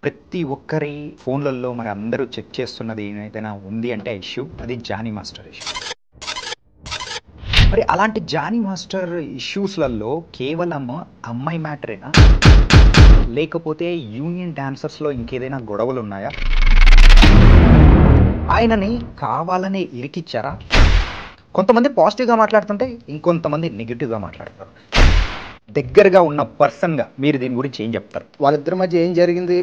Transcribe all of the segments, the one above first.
ప్రతి ఒక్కరి ఫోన్లలో మరి అందరూ చెక్ చేస్తున్నది ఏదైనా ఉంది అంటే ఇష్యూ అది జానీ మాస్టర్ ఇష్యూ. మరి అలాంటి జానీ మాస్టర్ ఇష్యూస్లలో కేవలం అమ్మాయి మ్యాటరేనా, లేకపోతే యూనియన్ డాన్సర్స్లో ఇంకేదైనా గొడవలు ఉన్నాయా? ఆయనని కావాలనే ఇరికిచ్చారా? కొంతమంది పాజిటివ్గా మాట్లాడుతుంటే ఇంకొంతమంది నెగిటివ్గా మాట్లాడతారు. దగ్గరగా ఉన్న పర్సన్గా మీరు దీని గురించి ఏం చెప్తారు? వాళ్ళిద్దరి మధ్య ఏం జరిగింది?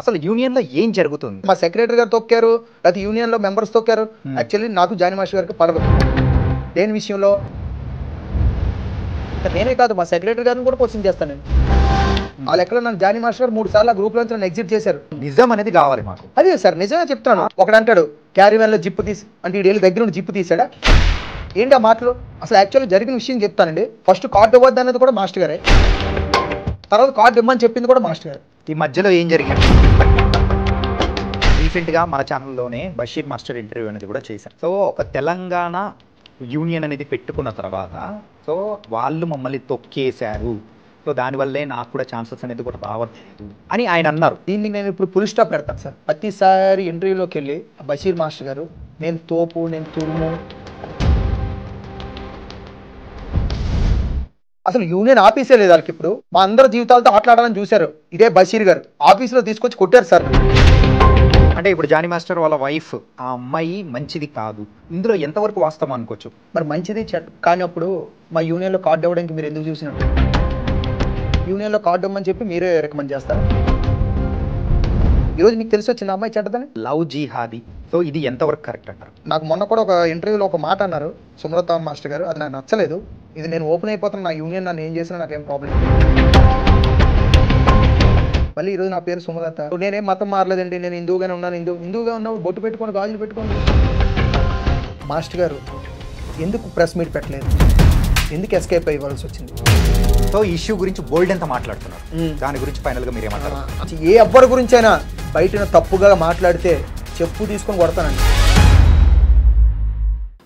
అసలు యూనియన్లో ఏం జరుగుతుంది? మా సెక్రటరీ గారు తొక్కారు, లేకపోతే యూనియన్లో మెంబర్స్ తొక్కారు. యాక్చువల్లీ నాకు జానీ మాస్టర్ గారికి పడదు. దేని విషయంలో? నేనే కాదు, మా సెక్రటరీ గారిని కూడా క్వశ్చన్ చేస్తాను నేను. వాళ్ళు ఎక్కడ నన్ను జానీ మాస్టర్ గారు 3 సార్లు ఆ గ్రూప్ నుంచి నన్ను ఎగ్జిట్ చేశారు. నిజం అనేది కావాలి మాకు. అదే సార్, నిజమే చెప్తాను. ఒకడు అంటాడు క్యారీ వ్యాన్లో జిప్పు తీసి, అంటే ఈ దగ్గర నుండి జిప్పు తీసాడా? ఏంటి ఆ మాటలు? అసలు యాక్చువల్లీ జరిగిన విషయం చెప్తానండి. ఫస్ట్ కార్డు ఇవ్వద్దు అన్నది కూడా మాస్టర్ గారే, తర్వాత కార్డు ఇవ్వమని చెప్పింది కూడా మాస్టర్ గారు. ఈ మధ్యలో ఏం జరిగింది? రీసెంట్గా మన ఛానల్లోనే బషీర్ మాస్టర్ ఇంటర్వ్యూ అనేది కూడా చేశాను. సో ఒక తెలంగాణ యూనియన్ అనేది పెట్టుకున్న తర్వాత సో వాళ్ళు మమ్మల్ని తొక్కేశారు, సో దానివల్లే నాకు కూడా ఛాన్సెస్ అనేది కూడా రావట్లేదు అని ఆయన అన్నారు. దీన్ని నేను ఇప్పుడు ఫుల్ స్టాప్ పెడతాను సార్. ప్రతిసారి ఇంటర్వ్యూలోకి వెళ్ళి బషీర్ మాస్టర్ గారు నేను తోపు, నేను తురుము, అసలు యూనియన్ ఆఫీసే లేదు వాళ్ళకి. ఇప్పుడు మా అందరి జీవితాలతో ఆటలాడాలని చూశారు. ఇదే బషీర్ గారు ఆఫీస్లో తీసుకొచ్చి కొట్టారు సార్. అంటే ఇప్పుడు జానీ మాస్టర్ వాళ్ళ వైఫ్ ఆ అమ్మాయి మంచిది కాదు, ఇందులో ఎంతవరకు వాస్తవం అనుకోవచ్చు? మరి మంచిది కానీ అప్పుడు మా యూనియన్లో కార్డు ఇవ్వడానికి మీరు ఎందుకు చూసినట్టు? యూనియన్లో కార్డు ఇవ్వమని చెప్పి మీరే రికమెండ్ చేస్తారు. ఈరోజు మీకు తెలిసి వచ్చింది అమ్మాయి చెడ్డదని. లవ్ జిహాదీ, సో ఇది ఎంతవరకు కరెక్ట్ అంటారు? నాకు మొన్న కూడా ఒక ఇంటర్వ్యూలో ఒక మాట అన్నారు సుమలత మాస్టర్ గారు, అది నాకు నచ్చలేదు. ఇది నేను ఓపెన్ అయిపోతాను, నా యూనియన్ నన్ను ఏం చేసినా నాకేం ప్రాబ్లం. మళ్ళీ ఈరోజు నా పేరు సుమలత, నేనేం మతం మారలేదండి, నేను హిందువుగానే ఉన్నాను. హిందువుగా ఉన్నావు, బొట్టు పెట్టుకొని గాజులు పెట్టుకోండి. మాస్టర్ గారు ఎందుకు ప్రెస్ మీట్ పెట్టలేదు? ఎందుకు ఎస్కేప్ అయ్యవలసి వచ్చింది? సో ఈ ఇష్యూ గురించి బోల్డ్ ఎంత మాట్లాడుతున్నారు, దాని గురించి ఫైనల్గా మీరు ఏమంటారు? ఏ ఎవ్వరి గురించి అయినా బయట తప్పుగా మాట్లాడితే చెప్పు తీసుకొని కొడతానండి.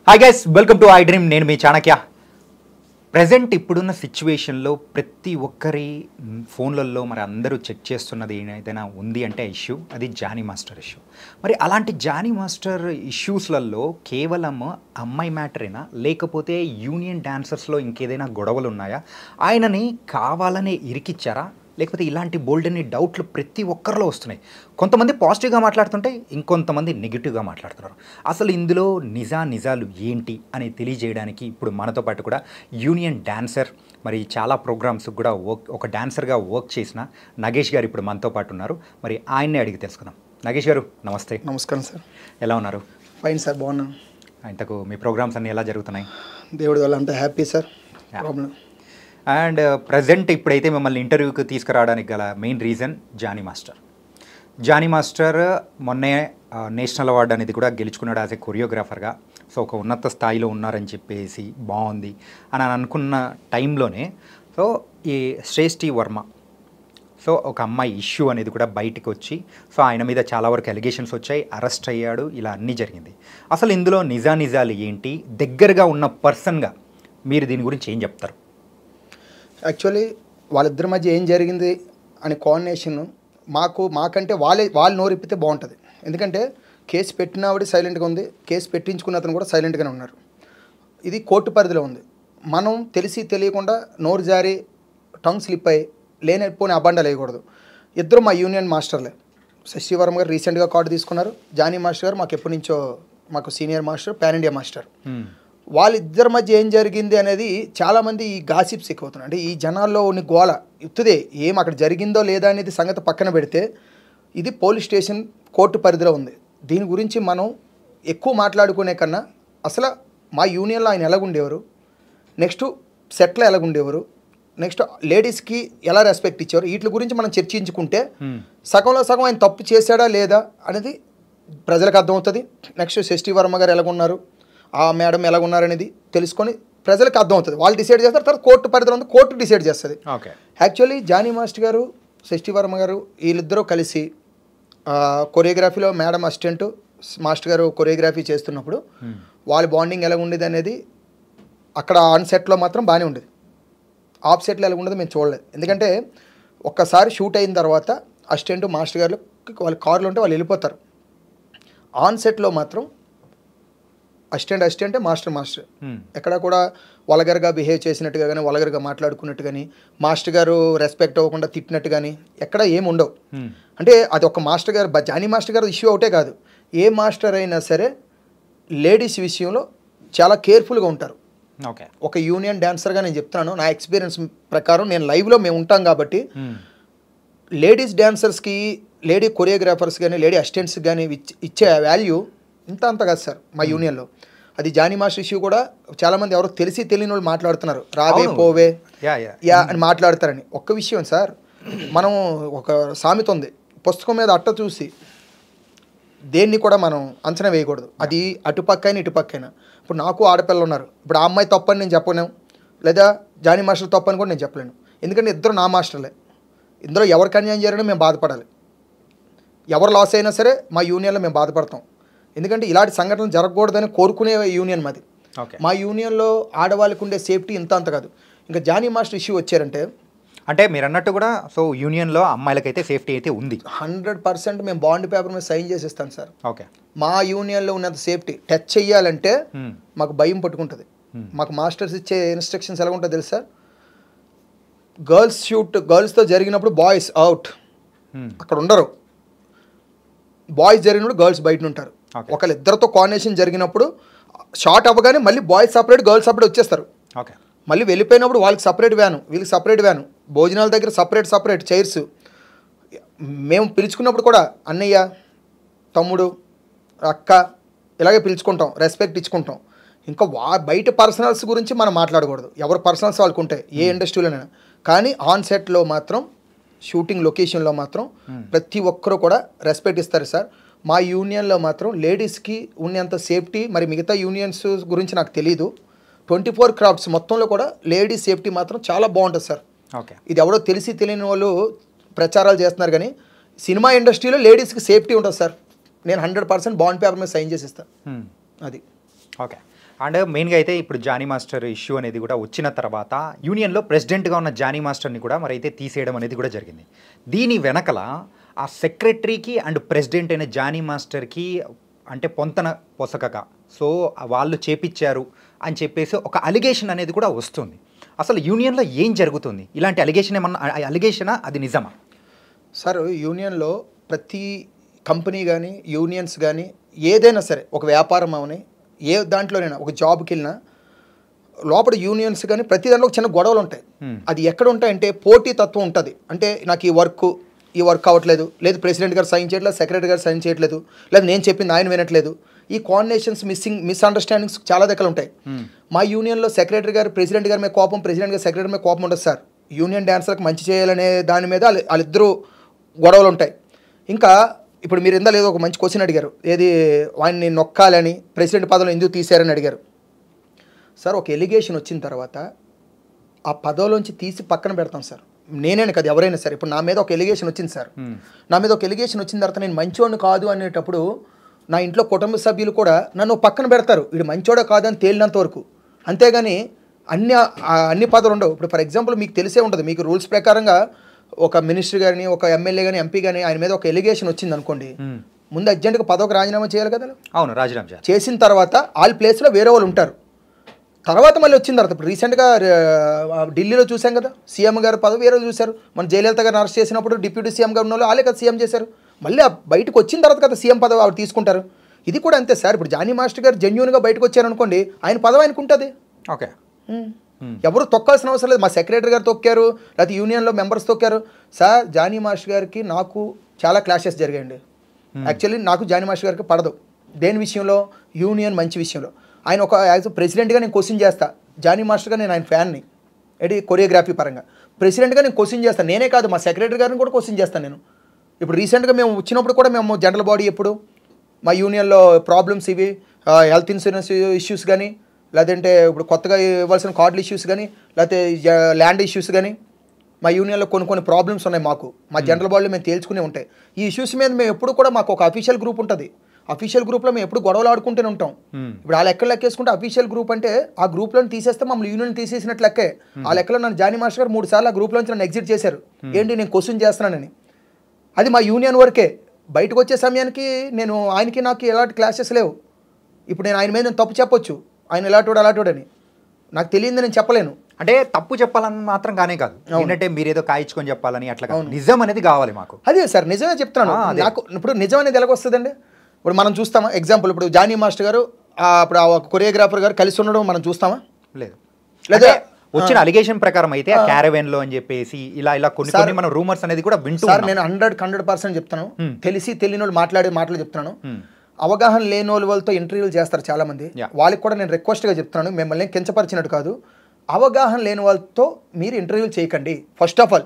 Hi guys, welcome to I dream. నేను మీ చాణక్య. ప్రజెంట్ ఇప్పుడున్న సిచ్యువేషన్లో ప్రతి ఒక్కరి ఫోన్లలో మరి అందరూ చెక్ చేస్తున్నది ఏదైనా ఉంది అంటే ఇష్యూ అది జానీ మాస్టర్ ఇష్యూ. మరి అలాంటి జానీ మాస్టర్ ఇష్యూస్లలో కేవలం అమ్మాయి మ్యాటరేనా, లేకపోతే యూనియన్ డాన్సర్స్లో ఇంకేదైనా గొడవలు ఉన్నాయా? ఆయనని కావాలనే ఇరికిచ్చారా, లేకపోతే ఇలాంటి బోల్డెన్ని డౌట్లు ప్రతి ఒక్కరిలో వస్తున్నాయి. కొంతమంది పాజిటివ్గా మాట్లాడుతుంటే ఇంకొంతమంది నెగిటివ్గా మాట్లాడుతున్నారు. అసలు ఇందులో నిజాలు ఏంటి అని తెలియజేయడానికి ఇప్పుడు మనతో పాటు కూడా యూనియన్ డాన్సర్, మరి చాలా ప్రోగ్రామ్స్ కూడా ఒక డాన్సర్గా వర్క్ చేసిన నగేష్ గారు ఇప్పుడు మనతో పాటు ఉన్నారు. మరి ఆయన్నే అడిగి తెలుసుకుందాం. నగేష్ గారు నమస్తే. నమస్కారం సార్. ఎలా ఉన్నారు? ఫైన్ సార్, బాగున్నాను. ఇంతకు మీ ప్రోగ్రామ్స్ అన్నీ ఎలా జరుగుతున్నాయి? దేవుడి వల్ల అంతా happy sir. Problem and present ఇప్పుడైతే మిమ్మల్ని ఇంటర్వ్యూకి తీసుకురావడానికి గల మెయిన్ రీజన్ జానీ మాస్టర్ మొన్నే నేషనల్ అవార్డు అనేది కూడా గెలుచుకున్నాడు యాజ్ ఏ కొరియోగ్రాఫర్గా. సో ఒక ఉన్నత స్థాయిలో ఉన్నారని చెప్పేసి బాగుంది అని అనుకున్న టైంలోనే సో ఈ శ్రేష్ఠి వర్మ, సో ఒక అమ్మాయి ఇష్యూ అనేది కూడా బయటికి వచ్చి సో ఆయన మీద చాలా వరకు ఎలిగేషన్స్ వచ్చాయి, అరెస్ట్ అయ్యాడు, ఇలా అన్నీ జరిగింది. అసలు ఇందులో నిజాలు ఏంటి? దగ్గరగా ఉన్న పర్సన్గా మీరు దీని గురించి ఏం చెప్తారు? యాక్చువల్లీ వాళ్ళిద్దరి మధ్య ఏం జరిగింది అనే కోఆర్డినేషన్ మాకంటే వాళ్ళు నోరెప్పితే బాగుంటుంది. ఎందుకంటే కేసు పెట్టినవాడి సైలెంట్గా ఉంది, కేసు పెట్టించుకున్న అతను కూడా సైలెంట్గానే ఉన్నారు. ఇది కోర్టు పరిధిలో ఉంది. మనం తెలిసి తెలియకుండా నోరు జారి టంగ్ స్లిప్ అయ్యి లేనిపోని అబండాలు వేయకూడదు. ఇద్దరు మా యూనియన్ మాస్టర్లే. శశి వర్మ గారు రీసెంట్గా కార్డు తీసుకున్నారు. జానీ మాస్టర్ గారు మాకు ఎప్పటి నుంచో మాకు senior master, pan India master. వాళ్ళిద్దరి మధ్య ఏం జరిగింది అనేది చాలామంది ఈ గాసిప్స్ ఎక్కువవుతున్నాయి. అంటే ఈ జనాల్లో ఉన్న గోల ఇప్పుడే ఏం అక్కడ జరిగిందో లేదా అనేది సంగతి పక్కన పెడితే ఇది పోలీస్ స్టేషన్ కోర్టు పరిధిలో ఉంది. దీని గురించి మనం ఎక్కువ మాట్లాడుకునే కన్నా అసలు మా యూనియన్లో ఆయన ఎలాగుండేవారు, నెక్స్ట్ సెట్లో ఎలాగుండేవారు, నెక్స్ట్ లేడీస్కి ఎలా రెస్పెక్ట్ ఇచ్చేవారు, వీటి గురించి మనం చర్చించుకుంటే సగంలో సగం ఆయన తప్పు చేశాడా లేదా అనేది ప్రజలకు అర్థమవుతుంది. నెక్స్ట్ శశి వర్మ గారు ఎలాగున్నారు, ఆ మేడం ఎలాగున్నారనేది తెలుసుకొని ప్రజలకు అర్థమవుతుంది. వాళ్ళు డిసైడ్ చేస్తారు, తర్వాత కోర్టు పరిధిలో ఉంది, కోర్టు డిసైడ్ చేస్తుంది. ఓకే. యాక్చువల్లీ జానీ మాస్టర్ గారు, శశి వర్మ గారు వీళ్ళిద్దరూ కలిసి కొరియోగ్రఫీలో మేడం అసిస్టెంట్, మాస్టర్ గారు కొరియోగ్రఫీ చేస్తున్నప్పుడు వాళ్ళ బాండింగ్ ఎలా ఉండేది అనేది అక్కడ ఆన్ సెట్లో మాత్రం బాగానే ఉండేది. ఆఫ్ సెట్లు ఎలా ఉండదు మేము చూడలేదు. ఎందుకంటే ఒక్కసారి షూట్ అయిన తర్వాత అసిస్టెంట్ మాస్టర్ గారు వాళ్ళ కార్లు ఉంటే వాళ్ళు వెళ్ళిపోతారు. ఆన్ సెట్లో మాత్రం అసిస్టెంట్ మాస్టర్ ఎక్కడ కూడా వల్గర్గా బిహేవ్ చేసినట్టుగా కానీ వల్గర్గా మాట్లాడుకున్నట్టు కానీ మాస్టర్ గారు రెస్పెక్ట్ అవ్వకుండా తిట్టినట్టు కానీ ఎక్కడ ఏమి ఉండవు. అంటే అది ఒక మాస్టర్ గారు జానీ మాస్టర్ గారు ఇష్యూ ఒకటే కాదు, ఏ మాస్టర్ అయినా సరే లేడీస్ విషయంలో చాలా కేర్ఫుల్గా ఉంటారు. ఓకే, ఒక యూనియన్ డాన్సర్గా నేను చెప్తున్నాను, నా ఎక్స్పీరియన్స్ ప్రకారం నేను లైవ్లో మేము ఉంటాం కాబట్టి లేడీస్ డాన్సర్స్కి లేడీ కొరియోగ్రాఫర్స్ కానీ లేడీ అసిస్టెంట్స్కి కానీ ఇచ్చే వాల్యూ అంత కాదు సార్ మా యూనియన్లో. అది జానీ మాస్టర్ ఇష్యూ కూడా చాలామంది ఎవరో తెలియని వాళ్ళు మాట్లాడుతున్నారు, రావే పోవే యా అని మాట్లాడతారని. ఒక్క విషయం సార్, మనం ఒక సామెత ఉంది, పుస్తకం మీద అట్ట చూసి దేన్ని కూడా మనం అంచనా వేయకూడదు. అది అటుపక్కైనా ఇటుపక్కైనా. ఇప్పుడు నాకు ఆడపిల్లలు ఉన్నారు, ఇప్పుడు ఆ అమ్మాయి తప్పని నేను చెప్పలేను, లేదా జానీ మాస్టర్ తప్పని కూడా నేను చెప్పలేను. ఎందుకంటే ఇద్దరు నా మాస్టర్లే, ఇందులో ఎవరికి అన్యాయం జరిగినా మేము బాధపడాలి, ఎవరు లాస్ అయినా సరే మా యూనియన్లో మేము బాధపడతాం. ఎందుకంటే ఇలాంటి సంఘటనలు జరగకూడదని కోరుకునే యూనియన్ మాది. మా యూనియన్లో ఆడవాళ్ళకు ఉండే సేఫ్టీ అంత కాదు. ఇంకా జానీ మాస్టర్ ఇష్యూ వచ్చారంటే అంటే మీరు అన్నట్టు కూడా సో యూనియన్లో అమ్మాయిలకైతే సేఫ్టీ అయితే ఉంది 100%. మేము బాండ్ పేపర్ మీద సైన్ చేసి ఇస్తాను సార్. ఓకే, మా యూనియన్లో ఉన్నంత సేఫ్టీ టచ్ చెయ్యాలంటే మాకు భయం పట్టుకుంటుంది. మాకు మాస్టర్స్ ఇచ్చే ఇన్స్ట్రక్షన్స్ ఎలా ఉంటుందో తెలుసా, గర్ల్స్తో జరిగినప్పుడు బాయ్స్ అవుట్, అక్కడ ఉండరు. బాయ్స్ జరిగినప్పుడు గర్ల్స్ బయట ఉంటారు. ఒకళ్ళు ఇద్దరితో కాంబినేషన్ జరిగినప్పుడు షార్ట్ అవ్వగానే మళ్ళీ బాయ్స్ సపరేట్ గర్ల్స్ సపరేట్ వచ్చేస్తారు. ఓకే, మళ్ళీ వెళ్ళిపోయినప్పుడు వాళ్ళకి సపరేట్ వ్యాను, వీళ్ళకి సపరేట్ వ్యాను, భోజనాల దగ్గర సపరేట్ చైర్స్. మేము పిలుచుకున్నప్పుడు కూడా అన్నయ్య, తమ్ముడు, అక్క ఇలాగే పిలుచుకుంటాం, రెస్పెక్ట్ ఇచ్చుకుంటాం. ఇంకా బయట పర్సనల్స్ గురించి మనం మాట్లాడకూడదు, ఎవరు పర్సనల్స్ వాళ్ళకు ఉంటాయి ఏ ఇండస్ట్రీలోనైనా. కానీ ఆన్ సెట్లో మాత్రం షూటింగ్ లొకేషన్లో మాత్రం ప్రతి ఒక్కరూ కూడా రెస్పెక్ట్ ఇస్తారు సార్. మా యూనియన్లో మాత్రం లేడీస్కి ఉన్నంత సేఫ్టీ మరి మిగతా యూనియన్స్ గురించి నాకు తెలీదు. 24 క్రాఫ్ట్స్ మొత్తంలో కూడా లేడీస్ సేఫ్టీ మాత్రం చాలా బాగుంటుంది సార్. ఓకే, ఇది ఎవరో తెలియని వాళ్ళు ప్రచారాలు చేస్తున్నారు, కానీ సినిమా ఇండస్ట్రీలో లేడీస్కి సేఫ్టీ ఉంటుంది సార్. నేను 100% బాండ్ పేపర్ మీద సైన్ చేసి ఇస్తాను. అది ఓకే. అండ్ మెయిన్గా అయితే ఇప్పుడు జానీ మాస్టర్ ఇష్యూ అనేది కూడా వచ్చిన తర్వాత యూనియన్లో ప్రెసిడెంట్గా ఉన్న జానీ మాస్టర్ని కూడా మరి అయితే తీసేయడం అనేది కూడా జరిగింది. దీని వెనకల ఆ సెక్రటరీకి అండ్ ప్రెసిడెంట్ అయిన జానీ మాస్టర్కి అంటే పొంతన పొసకక సో వాళ్ళు చేపించారు అని చెప్పేసి ఒక అలిగేషన్ అనేది కూడా వస్తుంది. అసలు యూనియన్లో ఏం జరుగుతుంది? ఇలాంటి అలిగేషనా అది నిజమా? సార్, యూనియన్లో ప్రతి కంపెనీ కానీ యూనియన్స్ కానీ ఏదైనా సరే, ఒక వ్యాపారం అవని ఏ దాంట్లోనైనా ఒక జాబ్కి వెళ్ళినా లోపల యూనియన్స్ కానీ ప్రతి దాంట్లో ఒక చిన్న గొడవలు ఉంటాయి. అది ఎక్కడ ఉంటాయంటే పోటీ తత్వం ఉంటుంది. అంటే నాకు ఈ వర్క్ అవ్వట్లేదు, లేదు ప్రెసిడెంట్ గారు సైన్ చేయట్లేదు, సెక్రటరీ గారు సైన్ చేయట్లేదు, లేదు నేను చెప్పింది ఆయన వినట్లేదు. ఈ కోఆర్డినేషన్స్ మిస్అండర్స్టాండింగ్స్ చాలా దగ్గర ఉంటాయి. మా యూనియన్లో సెక్రటరీ గారు ప్రెసిడెంట్ గారి మీద కోపం, ప్రెసిడెంట్ గారు సెక్రటరీ మీద కోపం ఉండదు సార్. యూనియన్ డాన్సర్కి మంచి చేయాలనే దాని మీద వాళ్ళిద్దరూ గొడవలు ఉంటాయి. ఇంకా ఇప్పుడు మీరు ఇందా లేదో ఒక మంచి క్వశ్చన్ అడిగారు, ఏది వాడిని నొక్కాలని ప్రెసిడెంట్ పదవిలో ఎందుకు తీశారని అడిగారు సార్. ఒక ఎలిగేషన్ వచ్చిన తర్వాత ఆ పదవిలోంచి తీసి పక్కన పెడతాం సార్. నేనే కాదు, ఎవరైనా సరే. ఇప్పుడు నా మీద ఒక ఎలిగేషన్ వచ్చింది సార్, నా మీద ఒక ఎలిగేషన్ వచ్చిన తర్వాత నేను మంచోడిని కాదు అనేటప్పుడు నా ఇంట్లో కుటుంబ సభ్యులు కూడా నన్ను పక్కన పెడతారు, వీడు మంచోడా కాదని తేలినంత వరకు. అంతేగాని అన్ని పదవులు ఉండవు. ఇప్పుడు ఫర్ ఎగ్జాంపుల్ మీకు తెలిసే ఉంటుంది, మీకు రూల్స్ ప్రకారంగా ఒక మినిస్టర్ కానీ ఒక ఎమ్మెల్యే కానీ ఎంపీ కానీ ఆయన మీద ఒక ఎలిగేషన్ వచ్చింది అనుకోండి, ముందు అర్జెంట్గా పదవికి రాజీనామా చేయాలి కదా. అవును, రాజీనామా చేసిన తర్వాత వాళ్ళ ప్లేస్లో వేరే వాళ్ళు ఉంటారు. తర్వాత మళ్ళీ వచ్చిన తర్వాత ఇప్పుడు రీసెంట్గా ఢిల్లీలో చూసాం కదా, సీఎం గారు పదవి వేరే చూశారు. మన జయలలిత గారిని అరెస్ట్ చేసినప్పుడు డిప్యూటీ సీఎం గారు ఉన్న వాళ్ళు వాళ్ళే కదా సీఎం చేశారు. మళ్ళీ బయటకు వచ్చిన తర్వాత కదా సీఎం పదవి ఆవిడ తీసుకుంటారు. ఇది కూడా అంతే సార్. ఇప్పుడు జానీ మాస్టర్ గారు జెన్యూన్గా బయటకు వచ్చారనుకోండి, ఆయన పదవి ఆయనకు ఉంటుంది. ఓకే, ఎవరు తొక్కాల్సిన అవసరం లేదు. మా సెక్రటరీ గారు తొక్కారు, లేకపోతే యూనియన్లో మెంబర్స్ తొక్కారు సార్. జానీ మాస్టర్ గారికి నాకు చాలా క్లాషెస్ జరిగాయండి. యాక్చువల్లీ నాకు జానీ మాస్టర్ గారికి పడదు దేని విషయంలో, యూనియన్ మంచి విషయంలో. ఆయన ఒక యాజ్ ప్రెసిడెంట్గా నేను క్వశ్చన్ చేస్తా, జానీ మాస్టర్గా నేను ఆయన ఫ్యాన్ని, కొరియోగ్రఫీ పరంగా. ప్రెసిడెంట్గా నేను క్వశ్చన్ చేస్తాను, నేనే కాదు మా సెక్రటరీ గారిని కూడా క్వశ్చన్ చేస్తాను నేను. ఇప్పుడు రీసెంట్గా మేము వచ్చినప్పుడు కూడా మేము జనరల్ బాడీ ఎప్పుడు మా యూనియన్లో ప్రాబ్లమ్స్ ఇవి హెల్త్ ఇన్సూరెన్స్ ఇష్యూస్ కానీ, లేదంటే ఇప్పుడు కొత్తగా ఇవ్వాల్సిన కార్డుల ఇష్యూస్ కానీ, లేకపోతే ల్యాండ్ ఇష్యూస్ కానీ, మా యూనియన్లో కొన్ని ప్రాబ్లమ్స్ ఉన్నాయి మాకు. మా జనరల్ బాడీలో మేము తేల్చుకునే ఉంటాయి. ఈ ఇష్యూస్ మీద మేము ఎప్పుడు కూడా మాకు ఒక అఫీషియల్ గ్రూప్ ఉంటుంది. అఫీషియల్ గ్రూప్లో మేము ఎప్పుడు గొడవలు ఆడుకుంటూనే ఉంటాం. ఇప్పుడు ఆ లెక్కలు లెక్కేసుకుంటే అఫీషియల్ గ్రూప్ అంటే ఆ గ్రూప్లో తీసేస్తే మమ్మల్ని యూనియన్ తీసేసినట్లు లెక్కే. ఆ లెక్కలో నన్ను జానీ మాస్టర్ గారు 3 సార్లు ఆ గ్రూప్లోంచి నన్ను ఎగ్జిట్ చేశారు. ఏంటి నేను క్వశ్చన్ చేస్తున్నానని. అది మా యూనియన్ వరకే. బయటకు వచ్చే సమయానికి నేను ఆయనకి నాకు ఎలాంటి క్లాసెస్ లేవు. ఇప్పుడు నేను ఆయన మీద నేను తప్పు చెప్పొచ్చు, ఆయన అలాంటి నాకు తెలియదు నేను చెప్పలేను. అంటే తప్పు చెప్పాలని మాత్రం కానే కాదు, ఏంటంటే మీరేదో కాయించుకొని చెప్పాలని అట్లా కాదు, నిజం అనేది కావాలి మాకు. అదే సార్ నిజమే చెప్తున్నాను. నాకు ఇప్పుడు నిజం అనేది ఎలాగొస్తుందండి? ఇప్పుడు మనం చూస్తామా ఎగ్జాంపుల్, ఇప్పుడు జానీ మాస్టర్ గారు ఇప్పుడు ఆ కొరియోగ్రాఫర్ గారు కలిసి ఉండడం మనం చూస్తామా? లేదు. లేదా వచ్చిన అలిగేషన్ ప్రకారం అయితే ఆ క్యారవెన్ లో అని చెప్పేసి ఇలా కొన్ని మనం రూమర్స్ అనేది కూడా వింటూ సార్ నేను 100% చెప్తాను. తెలిసి తెలియని వాళ్ళు మాట్లాడే మాటలు చెప్తున్నాను. అవగాహన లేని వాళ్ళతో ఇంటర్వ్యూలు చేస్తారు చాలా మంది. వాళ్ళకి కూడా నేను రిక్వెస్ట్గా చెప్తున్నాను, మిమ్మల్ని కించపరిచినట్టు కాదు. అవగాహన లేని వాళ్ళతో మీరు ఇంటర్వ్యూలు చేయకండి. First of all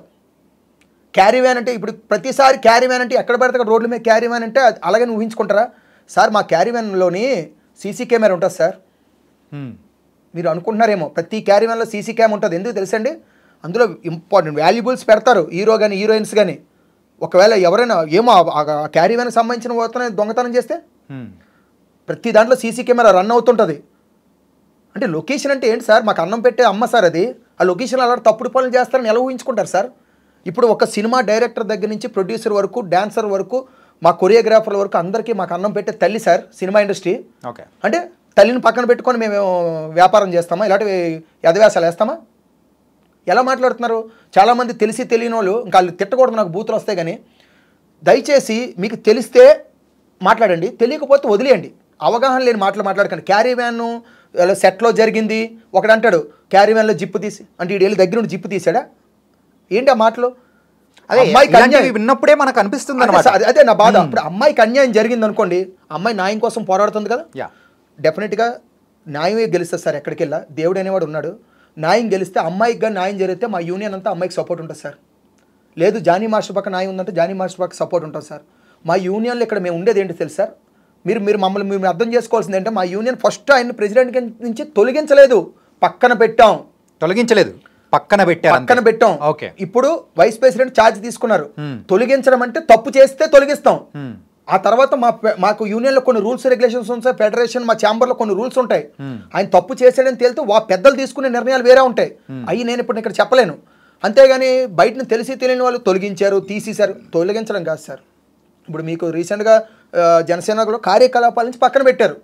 carry van అంటే ఇప్పుడు ప్రతిసారి క్యారీ వ్యాన్ అంటే ఎక్కడ పడితే అక్కడ రోడ్ల మీద క్యారీ వ్యాన్ అంటే అలాగే ఊహించుకుంటారా సార్? మా క్యారీ వ్యాన్లోని సీసీ కెమెరా ఉంటుంది సార్. మీరు అనుకుంటున్నారేమో ప్రతి క్యారీ వ్యాన్లో సీసీ క్యామ్ ఉంటుంది. ఎందుకు తెలుసండి? అందులో ఇంపార్టెంట్ వాల్యుబుల్స్ పెడతారు, హీరో కానీ హీరోయిన్స్ కానీ. ఒకవేళ ఎవరైనా ఏమో ఆ క్యారీ వ్యాన్కి సంబంధించిన వాళ్ళతో దొంగతనం చేస్తే ప్రతి దాంట్లో సీసీ కెమెరా రన్ అవుతుంటుంది. అంటే లొకేషన్ అంటే ఏంటి సార్? మాకు అన్నం పెట్టే అమ్మ సార్ అది. ఆ లొకేషన్లో అలాంటి తప్పుడు పనులు చేస్తారని ఎలా ఊహించుకుంటారు సార్? ఇప్పుడు ఒక సినిమా డైరెక్టర్ దగ్గర నుంచి ప్రొడ్యూసర్ వరకు, డాన్సర్ వరకు, మా కొరియోగ్రాఫర్ల వరకు అందరికీ మాకు అన్నం పెట్టే తల్లి సార్ సినిమా ఇండస్ట్రీ. ఓకే, అంటే తల్లిని పక్కన పెట్టుకొని మేము వ్యాపారం చేస్తామా? ఇలాంటి యథవేశాలు వేస్తామా? ఎలా మాట్లాడుతున్నారు? చాలామంది తెలిసి తెలియని వాళ్ళు, ఇంకా వాళ్ళు తిట్టకూడదు, నాకు బూతులు వస్తాయి. కానీ దయచేసి మీకు తెలిస్తే మాట్లాడండి, తెలియకపోతే వదిలేయండి. అవగాహన లేని మాటలు మాట్లాడకండి. క్యారీ వ్యాన్ సెట్లో జరిగింది ఒకడు అంటాడు, క్యారీ వ్యాన్లో జిప్పు తీసి అంటే వీడు దగ్గర నుండి జిప్పు తీసాడా? ఏంటి ఆ మాటలు? అదే అమ్మాయికి విన్నప్పుడే మనకు అనిపిస్తుంది అనమాట. అదే నా బాధ. ఇప్పుడు అమ్మాయికి అన్యాయం జరిగింది అనుకోండి, అమ్మాయి న్యాయం కోసం పోరాడుతుంది కదా. డెఫినెట్గా న్యాయమే గెలుస్తుంది సార్. ఎక్కడికి వెళ్ళా దేవుడు అనేవాడు ఉన్నాడు. న్యాయం గెలిస్తే అమ్మాయికి కానీ న్యాయం జరిగితే మా యూనియన్ అంతా అమ్మాయికి సపోర్ట్ ఉంటుంది సార్. లేదు జానీ మాస్టర్ పక్క న్యాయం ఉందంటే జానీ మాస్టర్ పక్క సపోర్ట్ ఉంటుంది సార్. మా యూనియన్లో ఇక్కడ మేము ఉండేది ఏంటి తెలుసు సార్? మీరు మమ్మల్ని మేము అర్థం చేసుకోవాల్సింది ఏంటంటే, మా యూనియన్ ఫస్ట్ ఆయన ప్రెసిడెంట్ నుంచి తొలగించలేదు, పక్కన పెట్టాం. తొలగించలేదు, పక్కన పెట్టాం. ఓకే, ఇప్పుడు వైస్ ప్రెసిడెంట్ ఛార్జ్ తీసుకున్నారు. తొలగించడం అంటే తప్పు చేస్తే తొలగిస్తాం. ఆ తర్వాత మాకు యూనియన్లో కొన్ని రూల్స్ రెగ్యులేషన్స్ ఉంటాయి, ఫెడరేషన్ మా ఛాంబర్లో కొన్ని రూల్స్ ఉంటాయి. ఆయన తప్పు చేసాడని తేలితే పెద్దలు తీసుకునే నిర్ణయాలు వేరే ఉంటాయి. అవి నేను ఇప్పుడు ఇక్కడ చెప్పలేను. అంతేగాని బయటని తెలిసి తెలియని వాళ్ళు తొలగించారు, తీసేశారు. తొలగించడం కాదు సార్. ఇప్పుడు మీకు రీసెంట్గా జనసేనలో కార్యకలాపాల నుంచి పక్కన పెట్టారు.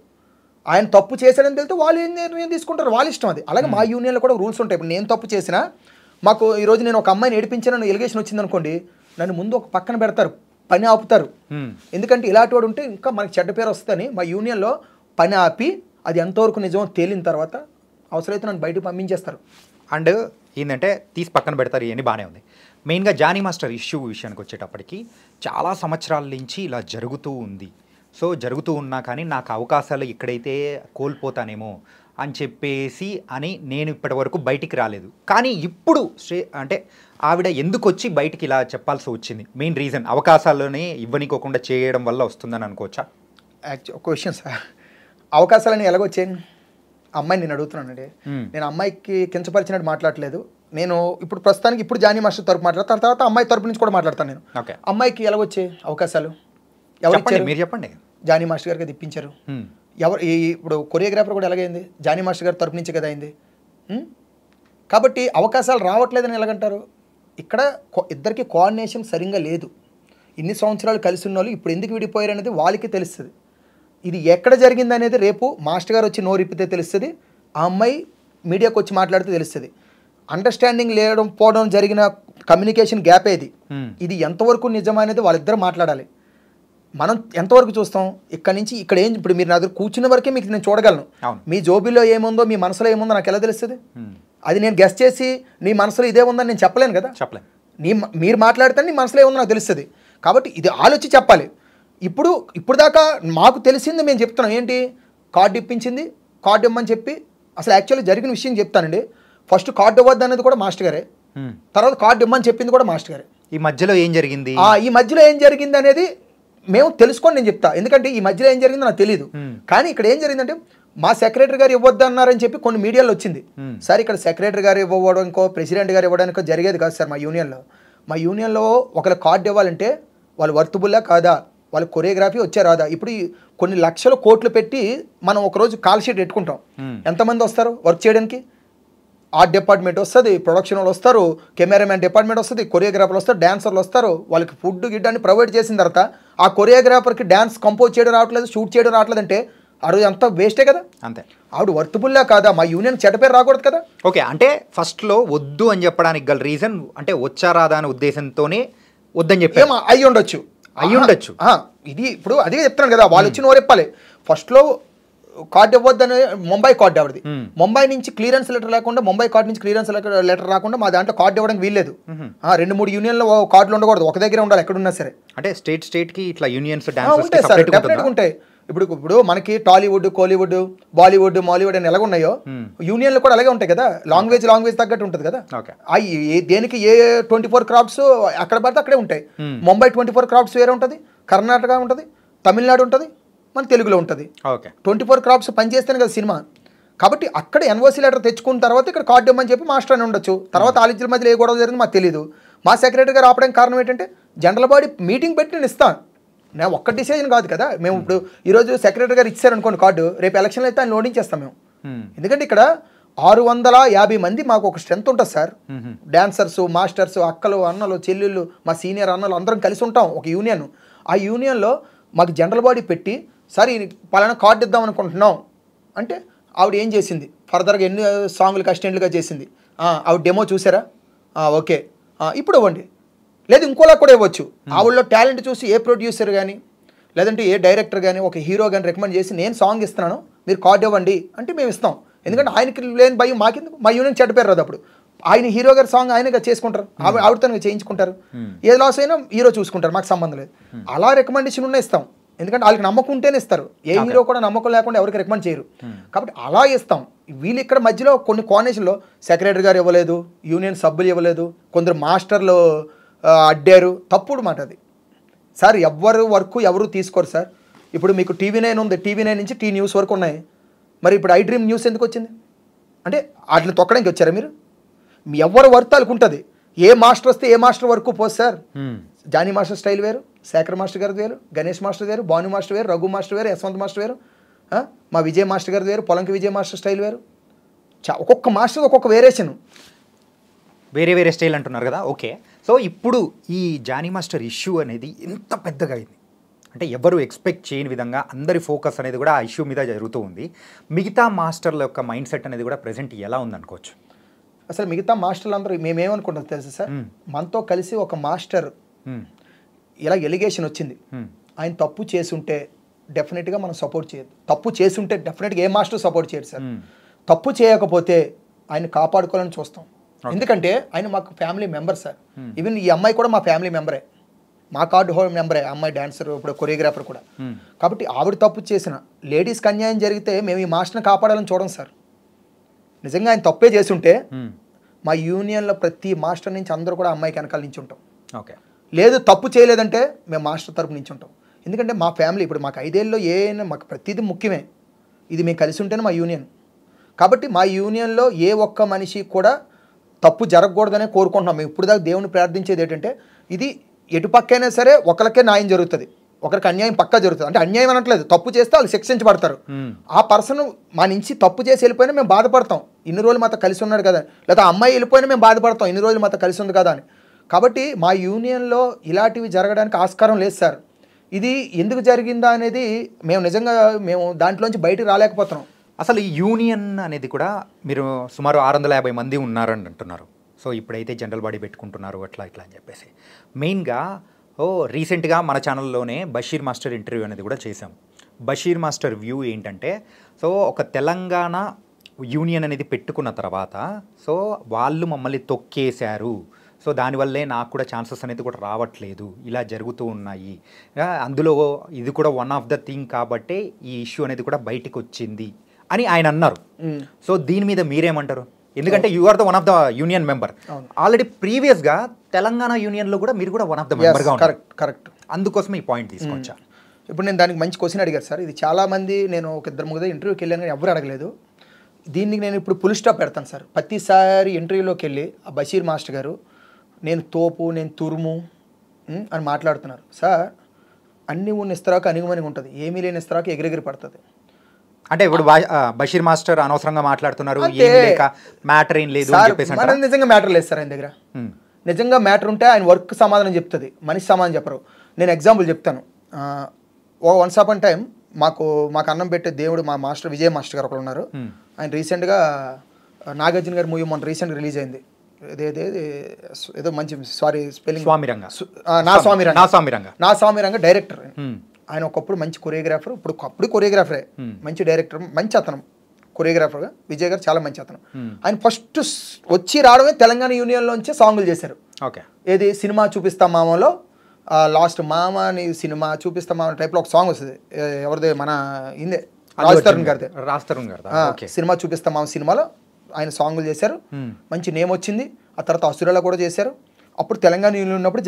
ఆయన తప్పు చేశాడని తెలితే వాళ్ళు ఏం నిర్ణయం తీసుకుంటారు, వాళ్ళ ఇష్టం అది. అలాగే మా యూనియన్లో కూడా రూల్స్ ఉంటాయి. ఇప్పుడు నేను తప్పు చేసినా, మాకు ఈరోజు నేను ఒక అమ్మాయిని ఏడిపించాను ఎలిగేషన్ వచ్చింది అనుకోండి, నన్ను ముందు ఒక పక్కన పెడతారు, పని ఆపుతారు. ఎందుకంటే ఇలాంటి వాడు ఉంటే ఇంకా మనకి చెడ్డ పేరు వస్తుందని మా యూనియన్లో పని ఆపి అది ఎంతవరకు నిజమో తేలిన తర్వాత అవసరమైతే నన్ను బయటకు పంపించేస్తారు. అండ్ ఏంటంటే తీసి పక్కన పెడతారు, ఇవన్నీ బాగానే ఉంది. మెయిన్గా జానీ మాస్టర్ ఇష్యూ విషయానికి వచ్చేటప్పటికి చాలా సంవత్సరాల నుంచి ఇలా జరుగుతూ ఉంది. సో జరుగుతూ ఉన్నా కానీ నాకు అవకాశాలు ఇక్కడైతే కోల్పోతానేమో అని చెప్పేసి నేను ఇప్పటి వరకు బయటికి రాలేదు. కానీ ఇప్పుడు అంటే ఆవిడ ఎందుకు వచ్చి బయటికి ఇలా చెప్పాల్సి వచ్చింది? మెయిన్ రీజన్ అవకాశాలనే ఇవ్వనికోకుండా చేయడం వల్ల వస్తుందని అనుకోవచ్చా? ఒక క్వశ్చన్ సార్, అవకాశాలని ఎలాగొచ్చాయి? అమ్మాయిని నేను అడుగుతున్నానండి. నేను అమ్మాయికి కించపరిచినట్టు మాట్లాడలేదు. నేను ఇప్పుడు ప్రస్తుతానికి ఇప్పుడు జానీ మాస్టర్ తరపు మాట్లాడతాను, తర్వాత అమ్మాయి తరపు నుంచి కూడా మాట్లాడతాను. నేను అమ్మాయికి ఎలాగొచ్చాయి అవకాశాలు? ఎవరు మీరు చెప్పండి. జానీ మాస్టర్ గారికి ఇప్పించారు. ఇప్పుడు కొరియోగ్రాఫర్ కూడా ఎలాగైంది? జానీ మాస్టర్ గారి తరపు నుంచే కదా అయింది. కాబట్టి అవకాశాలు రావట్లేదని ఎలాగంటారు? ఇక్కడ ఇద్దరికి కోఆర్డినేషన్ సరిగ్గా లేదు. ఇన్ని సంవత్సరాలు కలిసి ఉన్న వాళ్ళు ఇప్పుడు ఎందుకు విడిపోయారు అనేది వాళ్ళకి తెలుస్తుంది. ఇది ఎక్కడ జరిగింది అనేది రేపు మాస్టర్ గారు వచ్చి నోరిప్పితే తెలుస్తుంది, ఆ అమ్మాయి మీడియాకు వచ్చి మాట్లాడితే తెలుస్తుంది. అండర్స్టాండింగ్ లేవడం పోవడం జరిగిన కమ్యూనికేషన్ గ్యాప్ ఇది ఎంతవరకు నిజమనేది వాళ్ళిద్దరూ మాట్లాడాలి. మనం ఎంతవరకు చూస్తాం? ఇక్కడ నుంచి ఇక్కడ ఏం, ఇప్పుడు మీరు నా దగ్గర కూర్చున్న వరకే మీకు నేను చూడగలను. మీ జోబీలో ఏముందో మీ మనసులో ఏముందో నాకు ఎలా తెలుస్తుంది? అది నేను గెస్ చేసి నీ మనసులో ఇదే ఉందని నేను చెప్పలేను కదా. మీరు మాట్లాడితే నీ మనసులో ఏముందో నాకు తెలుస్తుంది. కాబట్టి ఇది ఆలోచి చెప్పాలి. ఇప్పుడు దాకా మాకు తెలిసింది మేము చెప్తున్నాం. ఏంటి? కార్డు ఇప్పించింది, కార్డు ఇవ్వమని చెప్పి అసలు యాక్చువల్లీ జరిగిన విషయం చెప్తానండి. ఫస్ట్ కార్డు ఇవ్వద్దు అనేది కూడా మాస్టర్ గారే, తర్వాత కార్డు ఇవ్వమని చెప్పింది కూడా మాస్టర్ గారే. ఈ మధ్యలో ఏం జరిగింది అనేది మేము తెలుసుకొని నేను చెప్తా. ఎందుకంటే ఈ మధ్యలో ఏం జరిగిందో నాకు తెలియదు. కానీ ఇక్కడ ఏం జరిగిందంటే మా సెక్రటరీ గారు ఇవ్వద్దు అన్నారని చెప్పి కొన్ని మీడియాలో వచ్చింది. సార్ ఇక్కడ సెక్రటరీ గారు ఇవ్వడానికో ప్రెసిడెంట్ గారు ఇవ్వడానికో జరిగేది కాదు సార్. మా యూనియన్లో ఒకళ్ళ కార్డు ఇవ్వాలంటే వాళ్ళు వర్తబుల్లా కాదా, వాళ్ళ కొరియోగ్రఫీ వచ్చే రాదా. ఇప్పుడు కొన్ని లక్షల కోట్లు పెట్టి మనం ఒకరోజు కాల్ షీట్ పెట్టుకుంటాం. ఎంతమంది వస్తారు వర్క్ చేయడానికి? ఆర్ట్ డిపార్ట్మెంట్ వస్తుంది, ప్రొడక్షన్ వాళ్ళు వస్తారు, కెమెరామెన్ డిపార్ట్మెంట్ వస్తుంది, కొరియోగ్రాఫర్లు వస్తారు, డాన్సర్లు వస్తారు. వాళ్ళకి ఫుడ్ గిడ్ అని ప్రొవైడ్ చేసిన తర్వాత ఆ కొరియోగ్రాఫర్కి డ్యాన్స్ కంపోజ్ చేయడం రావట్లేదు, షూట్ చేయడం రావట్లేదు అంటే ఆ రోజు అంతా వేస్టే కదా. అంతే. ఆవిడ వర్తబుల్లా కాదా? మా యూనియన్ చెడ్డ పేరు రాకూడదు కదా. ఓకే, అంటే ఫస్ట్లో వద్దు అని చెప్పడానికి గల రీజన్ అంటే వచ్చా రాదా అనే ఉద్దేశంతోనే వద్దని చెప్పి ఏమో అయ్యి ఉండొచ్చు. ఇది ఇప్పుడు అదే చెప్తున్నాను కదా, వాళ్ళు వచ్చి నోరెప్పాలి. ఫస్ట్లో కార్డు ఇవ్వద్దని ముంబై కార్డు ఆవిడది. ముంబై నుంచి క్లియరెన్స్ లెటర్ లేకుండా, ముంబై కార్డు నుంచి క్లియరెన్స్ లెటర్ రాకుండా మా దాంట్లో కార్డు ఇవ్వడానికి వీల్లేదు. 2-3 యూనియన్లో కార్డులు ఉండకూడదు, ఒక దగ్గర ఉండాలి ఎక్కడున్నా సరే. అంటే స్టేట్కి ఇట్లా యూనియన్స్ ఉంటాయి సార్, డెఫినెట్గా ఉంటాయి. ఇప్పుడు మనకి టాలీవుడ్, కోలీవుడ్, బాలీవుడ్, మాలీవుడ్ అని ఎలాగ ఉన్నాయో యూనియన్లు కూడా అలాగే ఉంటాయి కదా. లాంగ్వేజ్ తగ్గట్టు ఉంటుంది కదా. దేనికి ఏ 24 క్రాఫ్ట్స్ అక్కడ పడితే అక్కడే ఉంటాయి. ముంబై 24 క్రాఫ్ట్స్ వేరే ఉంటుంది, కర్ణాటక ఉంటుంది, తమిళనాడు ఉంటుంది, మన తెలుగులో ఉంటుంది. 24 క్రాఫ్ట్స్ పనిచేస్తేనే కదా సినిమా. కాబట్టి అక్కడ ఎన్ఓసి లెటర్ తెచ్చుకున్న తర్వాత ఇక్కడ కార్డు ఇవ్వమని చెప్పి మాస్టర్ అని ఉండొచ్చు. తర్వాత ఆలోచనల మధ్యలో ఏ గొడవ జరిగింది మాకు తెలియదు. మా సెక్రటరీ గారు ఆపడానికి కారణం ఏంటంటే జనరల్ బాడీ మీటింగ్ పెట్టి నేను ఇస్తాను, నేను ఒక్క డిసిజన్ కాదు కదా. మేము ఇప్పుడు ఈరోజు సెక్రటరీ గారు ఇచ్చారనుకోండి కార్డు, రేపు ఎలక్షన్లో అయితే ఆయన లోడించేస్తాం మేము. ఎందుకంటే ఇక్కడ 650 మంది మాకు ఒక స్ట్రెంత్ ఉంటుంది సార్. డాన్సర్స్, మాస్టర్స్, అక్కలు, అన్నలు, చెల్లెళ్ళు, మా సీనియర్ అన్నలు అందరం కలిసి ఉంటాం ఒక యూనియన్. ఆ యూనియన్లో మాకు జనరల్ బాడీ పెట్టి సరే పలానా కార్డు ఇద్దాం అనుకుంటున్నాం అంటే ఆవిడ ఏం చేసింది, ఫర్దర్గా ఎన్ని సాంగ్లకు అసిస్టెంట్లుగా చేసింది. ఆవిడ డెమో చూసారా, ఓకే ఇప్పుడు ఇవ్వండి, లేదు ఇంకోలా కూడా ఇవ్వచ్చు. ఆవిడలో టాలెంట్ చూసి ఏ ప్రొడ్యూసర్ కానీ లేదంటే ఏ డైరెక్టర్ కానీ ఒక హీరో కానీ రికమెండ్ చేసి నేను సాంగ్ ఇస్తున్నాను మీరు కార్డు ఇవ్వండి అంటే మేము ఇస్తాం. ఎందుకంటే ఆయనకి లేని భయం మాకెందుకు, మా యూనియన్ చెడ్డ పేరు రాదు. అప్పుడు ఆయన హీరో గారి సాంగ్ ఆయనగా చేసుకుంటారు, ఆవిడతో చేయించుకుంటారు. ఏ లాస్ అయినా హీరో చూసుకుంటారు, మాకు సంబంధం లేదు. అలా రికమెండేషన్ ఉన్న ఇస్తాం, ఎందుకంటే వాళ్ళకి నమ్మకం ఉంటేనే ఇస్తారు. ఏ హీరో కూడా నమ్మకం లేకుండా ఎవరికి రికమెండ్ చేయరు. కాబట్టి అలా ఇస్తాం. వీళ్ళు ఇక్కడ మధ్యలో కొన్ని కాంబినేషన్లో సెక్రటరీ గారు ఇవ్వలేదు, యూనియన్ సభ్యులు ఇవ్వలేదు, కొందరు మాస్టర్లు అడ్డారు, తప్పుడు మాట అది సార్. ఎవరు వర్క్ ఎవరు తీసుకోరు సార్. ఇప్పుడు మీకు టీవీ9 ఉంది, టీవీ9 నుంచి టీ న్యూస్ వరకు ఉన్నాయి. మరి ఇప్పుడు ఐ డ్రీమ్ న్యూస్ ఎందుకు వచ్చింది అంటే వాటిని తొక్కడానికి వచ్చారా మీరు? ఎవరు వర్క్ వాళ్ళకు ఉంటుంది. ఏ మాస్టర్ వస్తే ఏ మాస్టర్ వరకు పోదు సార్. జానీ మాస్టర్ స్టైల్ వేరు, శేఖర్ మాస్టర్ గారిది వేరు, గణేష్ మాస్టర్ వేరు, భాను మాస్టర్ వేరు, రఘు మాస్టర్ వేరు, యశ్వంత్ మాస్టర్ వేరు, మా విజయ్ మాస్టర్ గారిది వేరు, పొలంకి విజయ్ మాస్టర్ స్టైల్ వేరు. ఒక్కొక్క మాస్టర్ ఒక్కొక్క వేరియేషన్, వేరే స్టైల్ అంటున్నారు కదా. ఓకే, సో ఇప్పుడు ఈ జానీ మాస్టర్ ఇష్యూ అనేది ఎంత పెద్దగా అయింది అంటే ఎవరు ఎక్స్పెక్ట్ చేయని విధంగా అందరి ఫోకస్ అనేది కూడా ఆ ఇష్యూ మీద జరుగుతూ ఉంది. మిగతా మాస్టర్ల యొక్క మైండ్ సెట్ అనేది కూడా ప్రెజెంట్ ఎలా ఉందనుకోవచ్చు? అసలు మిగతా మాస్టర్లు అందరూ మేమేమనుకుంటాం తెలుసు సార్, మనతో కలిసి ఒక మాస్టర్ ఇలా ఎలిగేషన్ వచ్చింది, ఆయన తప్పు చేసుంటే డెఫినెట్గా మనం సపోర్ట్ చేయదు. తప్పు చేసుంటే డెఫినెట్గా ఏ మాస్టర్ సపోర్ట్ చేయరు సార్. తప్పు చేయకపోతే ఆయన కాపాడుకోవాలని చూస్తాం. ఎందుకంటే ఆయన మాకు ఫ్యామిలీ మెంబర్ సార్. ఈవెన్ ఈ అమ్మాయి కూడా మా ఫ్యామిలీ మెంబరే, మా కార్డు హోల్డ్ మెంబరే. అమ్మాయి డాన్సర్, ఇప్పుడు కొరియోగ్రాఫర్ కూడా. కాబట్టి ఆవిడ తప్పు చేసిన లేడీస్కి అన్యాయం జరిగితే మేము ఈ మాస్టర్ని కాపాడాలని చూడం సార్. నిజంగా ఆయన తప్పే చేసుంటే మా యూనియన్లో ప్రతి మాస్టర్ నుంచి అందరూ కూడా అమ్మాయికి వెనకాల నుంచి ఉంటాం. ఓకే, లేదు తప్పు చేయలేదంటే మేము మాస్టర్ తరపు నుంచి ఉంటాం. ఎందుకంటే మా ఫ్యామిలీ ఇప్పుడు మాకు 5 ఏళ్ళలో మాకు ప్రతిదీ ముఖ్యమే. ఇది మేము కలిసి ఉంటేనే మా యూనియన్. కాబట్టి మా యూనియన్లో ఏ ఒక్క మనిషి కూడా తప్పు జరగకూడదనే కోరుకుంటున్నాం. మేము ఇప్పుడు దాకా దేవుని ప్రార్థించేది ఏంటంటే ఇది ఎటుపక్కైనా సరే ఒకరికే న్యాయం జరుగుతుంది, ఒకరికి అన్యాయం పక్కా జరుగుతుంది. అంటే అన్యాయం అనట్లేదు, తప్పు చేస్తే వాళ్ళు శిక్షించబడతారు. ఆ పర్సన్ మా నుంచి తప్పు చేసి వెళ్ళిపోయినా మేము బాధపడతాం, ఇన్ని రోజులు మాతో కలిసి ఉన్నాడు కదా. లేదా అమ్మాయి వెళ్ళిపోయినా మేము బాధపడతాం, ఇన్ని రోజులు మాతో కలిసి ఉంది కదా అని. కాబట్టి మా యూనియన్లో ఇలాంటివి జరగడానికి ఆస్కారం లేదు సార్. ఇది ఎందుకు జరిగిందా అనేది మేము నిజంగా దాంట్లోంచి బయటకు రాలేకపోతున్నాం. అసలు ఈ యూనియన్ అనేది కూడా మీరు సుమారు 650 మంది ఉన్నారని అంటున్నారు. సో ఇప్పుడైతే జనరల్ బాడీ పెట్టుకుంటున్నారు అట్లా అని చెప్పేసి మెయిన్గా రీసెంట్గా మన ఛానల్లోనే బషీర్ మాస్టర్ ఇంటర్వ్యూ అనేది కూడా చేశాం. బషీర్ మాస్టర్ వ్యూ ఏంటంటే, సో ఒక తెలంగాణ యూనియన్ అనేది పెట్టుకున్న తర్వాత సో వాళ్ళు మమ్మల్ని తొక్కేశారు, సో దానివల్లే నాకు కూడా ఛాన్సెస్ అనేది కూడా రావట్లేదు, ఇలా జరుగుతూ ఉన్నాయి, అందులో ఇది కూడా వన్ ఆఫ్ ద థింగ్ కాబట్టి ఈ ఇష్యూ అనేది కూడా బయటికి వచ్చింది అని ఆయన అన్నారు. సో దీని మీద మీరేమంటారు? ఎందుకంటే you are the one of the union member. Already ప్రీవియస్గా తెలంగాణ యూనియన్లో కూడా మీరు కూడా వన్ ఆఫ్ ద మెంబర్గా ఉన్నారు. కరెక్ట్. అందుకోసం ఈ పాయింట్ తీసుకొచ్చా. ఇప్పుడు నేను దానికి మంచి క్వశ్చన్ అడిగారు సార్. ఇది చాలామంది, నేను ఒక 2-3 ఇంటర్వ్యూకి వెళ్ళాను కానీ ఎవరు అడగలేదు. దీనికి నేను ఇప్పుడు ఫుల్ స్టాప్ పెడతాను సార్. ప్రతిసారి ఇంటర్వ్యూలోకి వెళ్ళి ఆ బషీర్ మాస్టర్ గారు నేను తోపు, నేను తురుము అని మాట్లాడుతున్నారు సార్. అన్ని ఉన్న ఇస్తరాకు అణిగిమణిగి ఉంటుంది, ఏమీ లేని ఇస్తరాకు ఎగిరెగిరి పడుతుంది. అంటే ఇప్పుడు బషీర్ మాస్టర్ అనవసరంగా మాట్లాడుతున్నారు, అంతే. ఏమీ లేక మ్యాటర్ ఏం లేదు అని చెప్పేసి మన నిజంగా మ్యాటర్ లేదు సార్ ఆయన దగ్గర. నిజంగా మ్యాటర్ ఉంటే ఆయన వర్క్ సమాధానం చెప్తుంది, మనిషి సమాధానం చెప్పరు. నేను ఎగ్జాంపుల్ చెప్తాను. వన్స్ అపాన్ టైం మాకు అన్నం పెట్టే దేవుడు మా మాస్టర్ విజయ్ మాస్టర్ గారు ఒకరు ఉన్నారు. ఆయన రీసెంట్గా నాగార్జున గారి మూవీ మొన్న రీసెంట్గా రిలీజ్ అయింది, ఏదో మంచి సారీ స్పెల్లింగ్ నా స్వామిరంగ డైరెక్టర్. ఆయన ఒకప్పుడు మంచి కొరియోగ్రాఫర్, ఇప్పుడు కొరియోగ్రాఫరే, మంచి డైరెక్టర్, మంచి అతను కొరియోగ్రాఫర్గా. విజయ్ గారు చాలా మంచి అతను. ఆయన ఫస్ట్ వచ్చి రావడమే తెలంగాణ యూనియన్లోంచే సాంగులు చేశారు. ఏది సినిమా చూపిస్తాం మామలో లాస్ట్ మామని సినిమా చూపిస్తాం మామ టైప్లో ఒక సాంగ్ వస్తుంది, ఎవరిదే మన ఇందే రాజ్ తరుణ్ గారిదే. సినిమా చూపిస్తాం మామ సినిమాలో ఆయన సాంగులు చేశారు, మంచి నేమ్ వచ్చింది. ఆ తర్వాత అసురలో కూడా చేశారు. అప్పుడు తెలంగాణ యూనియన్ ఉన్నప్పుడు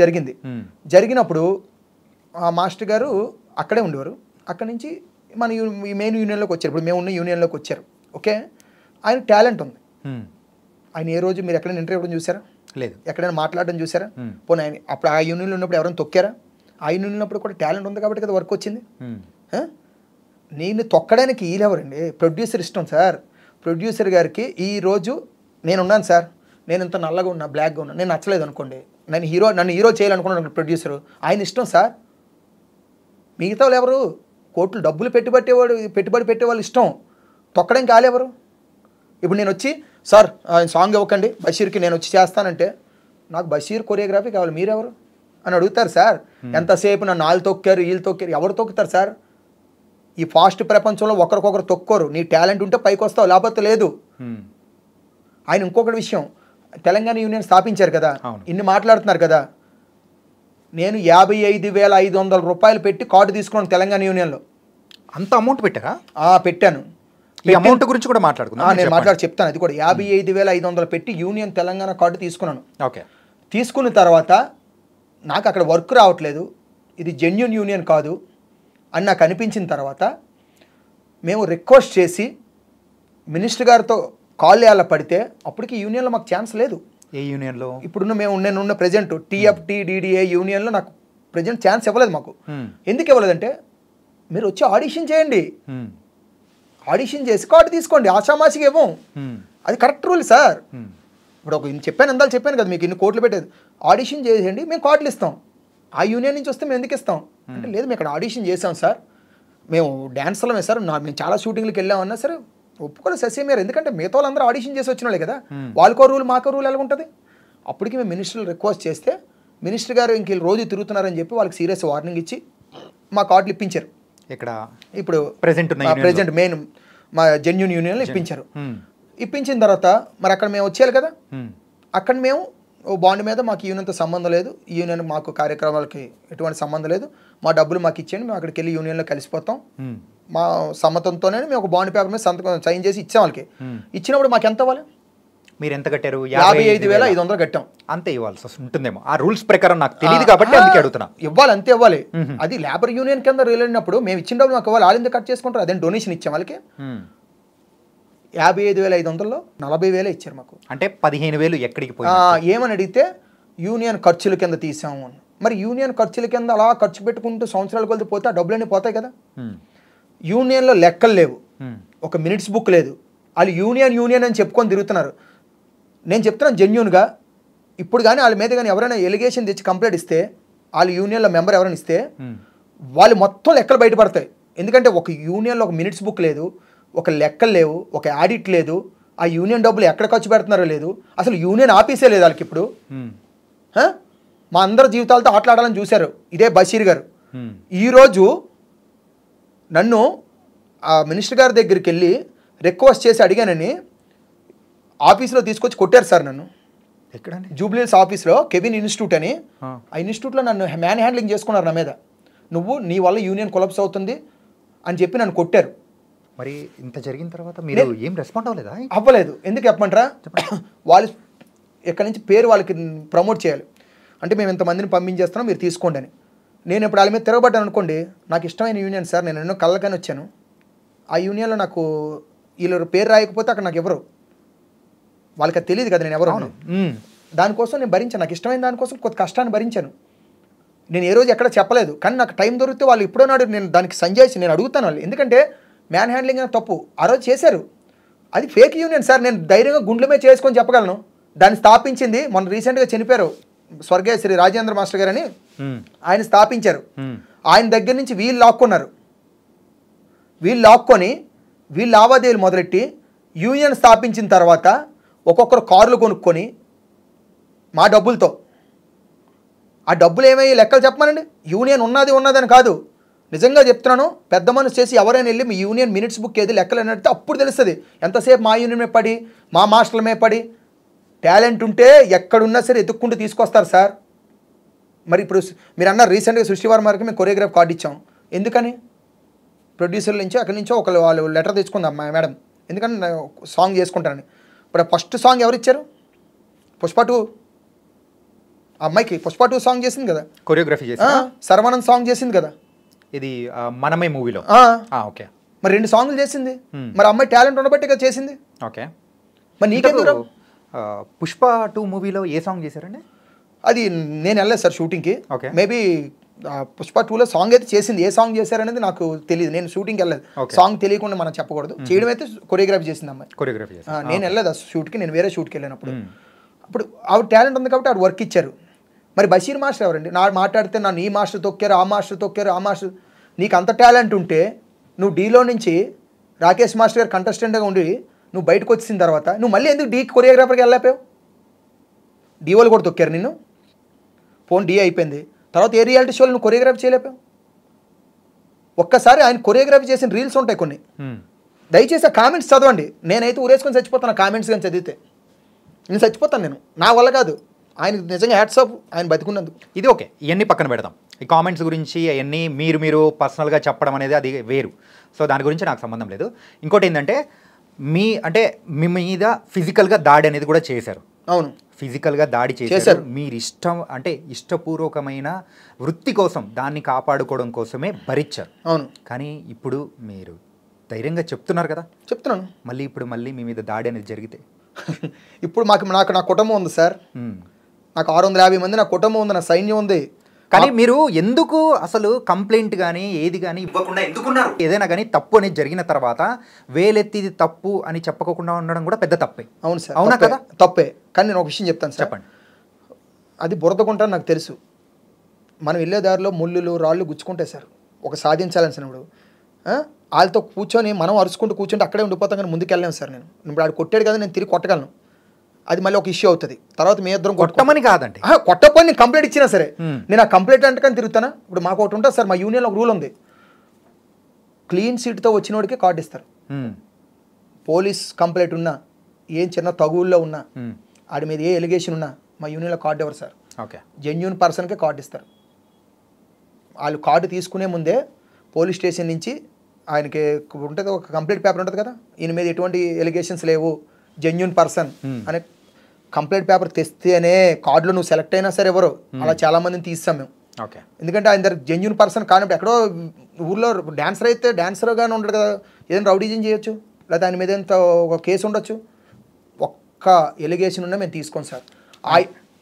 జరిగినప్పుడు ఆ మాస్టర్ గారు అక్కడే ఉండేవారు. అక్కడి నుంచి మన మెయిన్ యూనియన్లోకి వచ్చారు, ఇప్పుడు మేము ఉన్న యూనియన్లోకి వచ్చారు. ఓకే, ఆయన టాలెంట్ ఉంది. ఆయన ఏ రోజు మీరు ఎక్కడైనా ఇంటర్వ్యూ ఇవ్వడం చూసారా? లేదు. ఎక్కడైనా మాట్లాడడం చూసారా? పోనీ ఆయన అప్పుడు ఆ యూనియన్లో ఉన్నప్పుడు ఎవరైనా తొక్కారా? ఆ యూనియన్ ఉన్నప్పుడు కూడా టాలెంట్ ఉంది కాబట్టి కదా వర్క్ వచ్చింది. నేను తొక్కడానికి వీలెవరండి? ప్రొడ్యూసర్ ఇష్టం సార్. ప్రొడ్యూసర్ గారికి ఈరోజు నేనున్నాను సార్, నేను ఇంత నల్లగా ఉన్నా, బ్లాక్గా ఉన్నా, నేను నచ్చలేదు అనుకోండి, నన్ను హీరో చేయాలనుకున్నాను ప్రొడ్యూసరు, ఆయన ఇష్టం సార్. మిగతా వాళ్ళు ఎవరు? కోట్లు డబ్బులు పెట్టుబడి పెట్టేవాళ్ళు ఇష్టం, తొక్కడం కాలేవరు. ఇప్పుడు నేను వచ్చి సార్ ఆయన సాంగ్ ఇవ్వకండి బషీర్కి, నేను వచ్చి చేస్తానంటే నాకు బషీర్ కొరియోగ్రఫీ కావాలి, మీరెవరు అని అడుగుతారు సార్. ఎంతసేపు నన్ను వాళ్ళు తొక్కారు వీళ్ళు తొక్కారు, ఎవరు తొక్కుతారు సార్? ఈ ఫాస్ట్ ప్రపంచంలో ఒకరికొకరు తొక్కోరు. నీ టాలెంట్ ఉంటే పైకి వస్తావు, లేకపోతే లేదు. ఆయన ఇంకొకటి విషయం, తెలంగాణ యూనియన్ స్థాపించారు కదా, ఇన్ని మాట్లాడుతున్నారు కదా, నేను 55,500 రూపాయలు పెట్టి కార్డు తీసుకున్నాను తెలంగాణ యూనియన్లో. అంత అమౌంట్ పెట్టారా? పెట్టాను. ఈ అమౌంట్ గురించి కూడా మాట్లాడుకున్నాను, నేను చెప్తాను. అది కూడా 55,500 పెట్టి యూనియన్ తెలంగాణ కార్డు తీసుకున్నాను. ఓకే, తీసుకున్న తర్వాత నాకు అక్కడ వర్క్ రావట్లేదు, ఇది జెన్యూన్ యూనియన్ కాదు అని నాకు అనిపించిన తర్వాత మేము రిక్వెస్ట్ చేసి మినిస్టర్ గారితో కాల్ వేయాల పడితే అప్పటికి యూనియన్లో మాకు ఛాన్స్ లేదు. ఏ యూనియన్లో? ఇప్పుడున్న నేనున్న ప్రెజెంట్ TFT-DDA యూనియన్లో నాకు ప్రెజెంట్ ఛాన్స్ ఇవ్వలేదు మాకు. ఎందుకు ఇవ్వలేదంటే మీరు వచ్చి ఆడిషన్ చేయండి, ఆడిషన్ చేసి కార్డు తీసుకోండి, ఆషామాషిగా ఇవ్వం, అది కరెక్ట్ రూల్ సార్. ఇప్పుడు చెప్పాను కదా మీకు, ఇన్ని కోట్లు పెట్టేది, ఆడిషన్ చేసేయండి, మేము కార్డులు ఇస్తాం. ఆ యూనియన్ నుంచి వస్తే మేము ఎందుకు ఇస్తాం అంటే, లేదు మేము ఇక్కడ ఆడిషన్ చేసాం సార్, మేము డ్యాన్సర్లమే సార్, మేము చాలా షూటింగ్లకు వెళ్ళామన్నా సరే ఒప్పుకోలేదు ససేమేరు. ఎందుకంటే మిగతా వాళ్ళందరూ ఆడిషన్ చేసి వచ్చిన వాళ్ళే కదా, వాళ్ళకో రూల్ మాకో రూల్ ఎలా ఉంటుంది. అప్పటికి మేము మినిస్టర్లు రిక్వెస్ట్ చేస్తే మినిస్టర్ గారు ఇంక రోజు తిరుగుతున్నారని చెప్పి వాళ్ళకి సీరియస్ వార్నింగ్ ఇచ్చి మా కార్డులు ఇప్పించారు. ఇక్కడ ఇప్పుడు ప్రెజెంట్ మెయిన్ మా జెన్యూన్ యూనియన్లో ఇప్పించిన తర్వాత మరి అక్కడ మేము వచ్చేయాలి కదా, అక్కడ మేము బాండ్ మీద మాకు యూనియన్తో సంబంధం లేదు, ఈ యూనియన్ మాకు కార్యక్రమాలకి ఎటువంటి సంబంధం లేదు, మా డబ్బులు మాకు ఇచ్చేయండి, మేము అక్కడికి వెళ్ళి యూనియన్లో కలిసిపోతాం, మా సమ్మతంతోనే మేము ఒక బాండ్ పేపర్ మీద సంతకం సైన్ చేసి ఇచ్చాం వాళ్ళకి. ఇచ్చినప్పుడు మాకు ఎంత ఇవ్వాలి? మీరు ఎంత కట్టారు? 55,500 కట్టాం. అంతే ఇవ్వాల్సి ఉంటుందేమో, ఆ రూల్స్ ప్రకారం నాకు తెలియదు కాబట్టి అందుకే అడుగుతున్నా. ఇవ్వాలి, అంతే ఇవ్వాలి. అది లేబర్ యూనియన్ కింద వెళ్ళినప్పుడు మేము ఇచ్చిన డబ్బులు మాకు ఇవ్వాలి, వాళ్ళు ఎందుకు కట్ చేసుకుంటారు? అదే డొనేషన్ ఇచ్చాం వాళ్ళకి. 55,500లో 40,000 ఇచ్చారు మాకు. అంటే 15,000 ఎక్కడికి పోయి? ఏమని అడిగితే యూనియన్ ఖర్చుల కింద తీసాము అని. మరి యూనియన్ ఖర్చుల కింద అలా ఖర్చు పెట్టుకుంటూ సంవత్సరాలు కొలిది పోతే ఆ డబ్బులన్నీ పోతాయి కదా. యూనియన్లో లెక్కలు లేవు, ఒక మినిట్స్ బుక్ లేదు, వాళ్ళు యూనియన్ అని చెప్పుకొని తిరుగుతున్నారు. నేను చెప్తున్నాను జెన్యూన్గా, ఇప్పుడు కానీ వాళ్ళ మీద కానీ ఎవరైనా ఎలిగేషన్ తెచ్చి కంప్లైంట్ ఇస్తే, వాళ్ళు యూనియన్లో మెంబర్ ఎవరైనా ఇస్తే వాళ్ళు మొత్తం లెక్కలు బయటపడతాయి. ఎందుకంటే ఒక యూనియన్లో ఒక మినిట్స్ బుక్ లేదు, ఒక లెక్కలు లేవు, ఒక ఆడిట్ లేదు, ఆ యూనియన్ డబ్బులు ఎక్కడ ఖర్చు పెడుతున్నారో లేదు, అసలు యూనియన్ ఆఫీసే లేదు వాళ్ళకి. ఇప్పుడు మా అందరి జీవితాలతో ఆటలాడాలని చూశారు ఇదే బషీర్ గారు. ఈరోజు నన్ను ఆ మినిస్టర్ గారి దగ్గరికి వెళ్ళి రిక్వెస్ట్ చేసి అడిగానని ఆఫీస్లో తీసుకొచ్చి కొట్టారు సార్ నన్ను. ఎక్కడండి? జూబ్లీహిల్స్ ఆఫీస్లో కెవిన్ ఇన్స్టిట్యూట్ అని, ఆ ఇన్స్టిట్యూట్లో నన్ను మ్యాన్ హ్యాండ్లింగ్ చేసుకున్నారు నా మీద. నీ వల్ల యూనియన్ కొలాప్స్ అవుతుంది అని చెప్పి నన్ను కొట్టారు. మరి ఇంత జరిగిన తర్వాత మీరు ఏం రెస్పాండ్ అవ్వలేదా? అవ్వలేదు. ఎందుకు చెప్పమంటారా, వాళ్ళు ఎక్కడి నుంచి పేరు వాళ్ళకి ప్రమోట్ చేయాలి అంటే మేము ఇంతమందిని పంపించేస్తున్నాం మీరు తీసుకోండి అని. నేను ఇప్పుడు వాళ్ళ మీద తిరగబడ్డాను అనుకోండి, నాకు ఇష్టమైన యూనియన్ సార్, నేను ఎన్నో కళ్ళకని వచ్చాను, ఆ యూనియన్లో నాకు వీళ్ళు పేరు రాయకపోతే అక్కడ నాకు ఎవరు, వాళ్ళకి అది తెలియదు కదా నేను ఎవరు. దానికోసం నేను భరించాను, నాకు ఇష్టమైన దానికోసం కొంత కష్టాన్ని భరించాను. నేను ఏ రోజు ఎక్కడ చెప్పలేదు, కానీ నాకు టైం దొరికితే వాళ్ళు ఎప్పుడో నాడు నేను దానికి సంజాయిసి నేను అడుగుతాను వాళ్ళు, ఎందుకంటే మ్యాన్ హ్యాండ్లింగ్ అనే తప్పు ఆ రోజు చేశారు. అది ఫేక్ యూనియన్ సార్, నేను ధైర్యంగా గుండెల మీద చేసుకొని చెప్పగలను. దాన్ని స్థాపించింది మొన్న రీసెంట్గా చనిపోయారు స్వర్గీయ శ్రీ రాజేంద్ర మాస్టర్ గారు అని, ఆయన స్థాపించారు. ఆయన దగ్గర నుంచి వీళ్ళు లాక్కున్నారు. వీళ్ళు లాక్కొని వీళ్ళు లావాదేవీలు మొదలెట్టి యూనియన్ స్థాపించిన తర్వాత ఒక్కొక్కరు కార్లు కొనుక్కొని మా డబ్బులతో, ఆ డబ్బులు ఏమయ్యి లెక్కలు చెప్పమనండి. యూనియన్ ఉన్నదని కాదు, నిజంగా చెప్తున్నాను. పెద్ద మనసు చేసి ఎవరైనా వెళ్ళి మీ యూనియన్ మినిట్స్ బుక్ ఏది లెక్కలు అని అడిగితే అప్పుడు తెలుస్తుంది ఎంతసేపు మా యూనియన్ మీద పడి మా మాస్టర్ల మీద పడి. టాలెంట్ ఉంటే ఎక్కడున్నా సరే ఎత్తుక్కుంటూ తీసుకొస్తారు సార్. మరి ఇప్పుడు మీరు అన్నారు రీసెంట్గా సృష్టి వర్మకి మేము కొరియోగ్రాఫ్ కార్డు ఇచ్చాం. ఎందుకని? ప్రొడ్యూసర్ల నుంచి అక్కడి నుంచో వాళ్ళు లెటర్ తెచ్చుకుందాం మేడం, ఎందుకని సాంగ్ చేసుకుంటానని. ఇప్పుడు ఫస్ట్ సాంగ్ ఎవరు ఇచ్చారు? పుష్ప 2 అమ్మాయికి పుష్ప 2 సాంగ్ చేసింది కదా, కొరియోగ్రఫీ చేసి. సర్వానంద్ సాంగ్ చేసింది కదా ఇది మనమే మూవీలో. ఓకే, మరి 2 సాంగ్లు చేసింది. మరి అమ్మాయి టాలెంట్ ఉండబట్టి కదా చేసింది. ఓకే, మరి నీకెందుకు? పుష్ప 2 మూవీలో ఏ సాంగ్ చేశారండి? అది నేను వెళ్ళలేదు సార్ షూటింగ్కి. ఓకే, మేబీ పుష్ప 2లో సాంగ్ అయితే చేసింది, ఏ సాంగ్ చేశారనేది నాకు తెలియదు. నేను షూటింగ్కి వెళ్ళలేదు, సాంగ్ తెలియకుండా మనం చెప్పకూడదు. చేయడం అయితే కొరియోగ్రఫీ చేసింది అమ్మాయి. కొరియోగ్రఫీ నేను వెళ్ళలేదు ఆ షూట్కి, నేను వేరే షూట్కి వెళ్ళినప్పుడు. అప్పుడు ఆవిడ టాలెంట్ ఉంది కాబట్టి ఆవిడ వర్క్ ఇచ్చారు. మరి బషీర్ మాస్టర్ ఎవరండి? నా మాట్లాడితే నన్ను ఈ మాస్టర్ తొక్కారు, ఆ మాస్టర్ తొక్కారు, ఆ మాస్టర్. నీకు అంత టాలెంట్ ఉంటే నువ్వు డీలో నుంచి రాకేష్ మాస్టర్ గారు కంటెస్టెంట్గా ఉండి నువ్వు బయటకు వచ్చిన తర్వాత నువ్వు మళ్ళీ ఎందుకు డీ కొరియోగ్రాఫర్కి వెళ్ళలేపావు? డీ వాళ్ళు కూడా తొక్కారు నిన్ను. ఫోన్ డీ అయిపోయింది, తర్వాత ఏ రియాలిటీ షోలో నువ్వు కొరియోగ్రఫీ చేయలేపావు? ఒక్కసారి ఆయన కొరియోగ్రఫీ చేసిన రీల్స్ ఉంటాయి కొన్ని, దయచేసి ఆ కామెంట్స్ చదవండి. నేనైతే ఊరేసుకొని చచ్చిపోతాను కామెంట్స్ కానీ చదివితే. నేను చచ్చిపోతాను, నేను నా వల్ల కాదు. ఆయన నిజంగా హ్యాట్స్ ఆఫ్, ఆయన బతికున్నందుకు. ఇది ఓకే, ఇవన్నీ పక్కన పెడదాం. ఈ కామెంట్స్ గురించి అవన్నీ మీరు పర్సనల్గా చెప్పడం అనేది అది వేరు. సో దాని గురించి నాకు సంబంధం లేదు. ఇంకోటి ఏంటంటే మీ మీద ఫిజికల్గా దాడి అనేది కూడా చేశారు. అవును, ఫిజికల్గా దాడి చేశారు. మీరు ఇష్టపూర్వకమైన వృత్తి కోసం దాన్ని కాపాడుకోవడం కోసమే భరించారు. అవును, కానీ ఇప్పుడు మీరు ధైర్యంగా చెప్తున్నారు కదా. చెప్తున్నాను. మళ్ళీ మీ మీద దాడి అనేది జరిగితే ఇప్పుడు నాకు నా కుటుంబం ఉంది సార్, నాకు 650 మంది నా కుటుంబం ఉంది, నా సైన్యం ఉంది. కానీ మీరు ఎందుకు అసలు కంప్లైంట్ కానీ ఏది కానీ ఇవ్వకుండా ఎందుకున్నారు? ఏదైనా కానీ తప్పు అనేది జరిగిన తర్వాత వేలెత్తి ఇది తప్పు అని చెప్పకుండా ఉండడం కూడా పెద్ద తప్పే. అవును సార్, అవునా కదా? తప్పే. కానీ నేను ఒక విషయం చెప్తాను సార్. చెప్పండి. అది బురదకుంటాను నాకు తెలుసు. మనం వెళ్ళే దారిలో ముళ్ళులు రాళ్ళు గుచ్చుకుంటాయి సార్. ఒక సాధించాలనిసినప్పుడు వాళ్ళతో కూర్చొని మనం అరుచుకుంటూ కూర్చుంటే అక్కడే ఉండిపోతాం, కానీ ముందుకు వెళ్ళలేము సార్. నేను ఇప్పుడు ఆడు కొట్టాడు కదా, నేను తిరిగి కొట్టగలను. అది మళ్ళీ ఒక ఇష్యూ అవుతుంది. తర్వాత మీ ఇద్దరం కొట్టమని కాదండి, కొట్టపోయి నేను కంప్లైంట్ ఇచ్చినా సరే నేను ఆ కంప్లైంట్ అంటే కానీ తిరుగుతానా? ఇప్పుడు మాకు ఒకటి ఉంటుంది సార్, మా యూనియన్లో ఒక రూల్ ఉంది, క్లీన్ సీట్తో వచ్చినోడికి కార్డు ఇస్తారు. పోలీస్ కంప్లైంట్ ఉన్నా, ఏం చిన్న తగువుల్లో ఉన్నా, ఆడి మీద ఏ ఎలిగేషన్ ఉన్నా మా యూనియన్లో కార్డు ఎవరు సార్? ఓకే, జెన్యూన్ పర్సన్కే కార్డు ఇస్తారు. వాళ్ళు కార్డు తీసుకునే ముందే పోలీస్ స్టేషన్ నుంచి ఆయనకి ఉంటుంది ఒక కంప్లైంట్ పేపర్ ఉంటుంది కదా, ఈయన మీద ఎటువంటి ఎలిగేషన్స్ లేవు, జెన్యూన్ పర్సన్ అనే కంప్లైంట్ పేపర్ తెస్తేనే కార్డులో నువ్వు సెలెక్ట్ అయినా సరే ఎవరు. అలా చాలా మందిని తీస్తాం మేము. ఓకే, ఎందుకంటే ఆయన దగ్గర జెన్యూన్ పర్సన్ కానప్పుడు ఎక్కడో ఊర్లో డాన్సర్ అయితే డాన్సర్గానే ఉండడు కదా, ఏదైనా రౌడీజం చేయొచ్చు, లేదా ఆయన మీద ఎంత ఒక కేసు ఉండొచ్చు. ఒక్క ఎలిగేషన్ ఉన్నా మేము తీసుకోం సార్.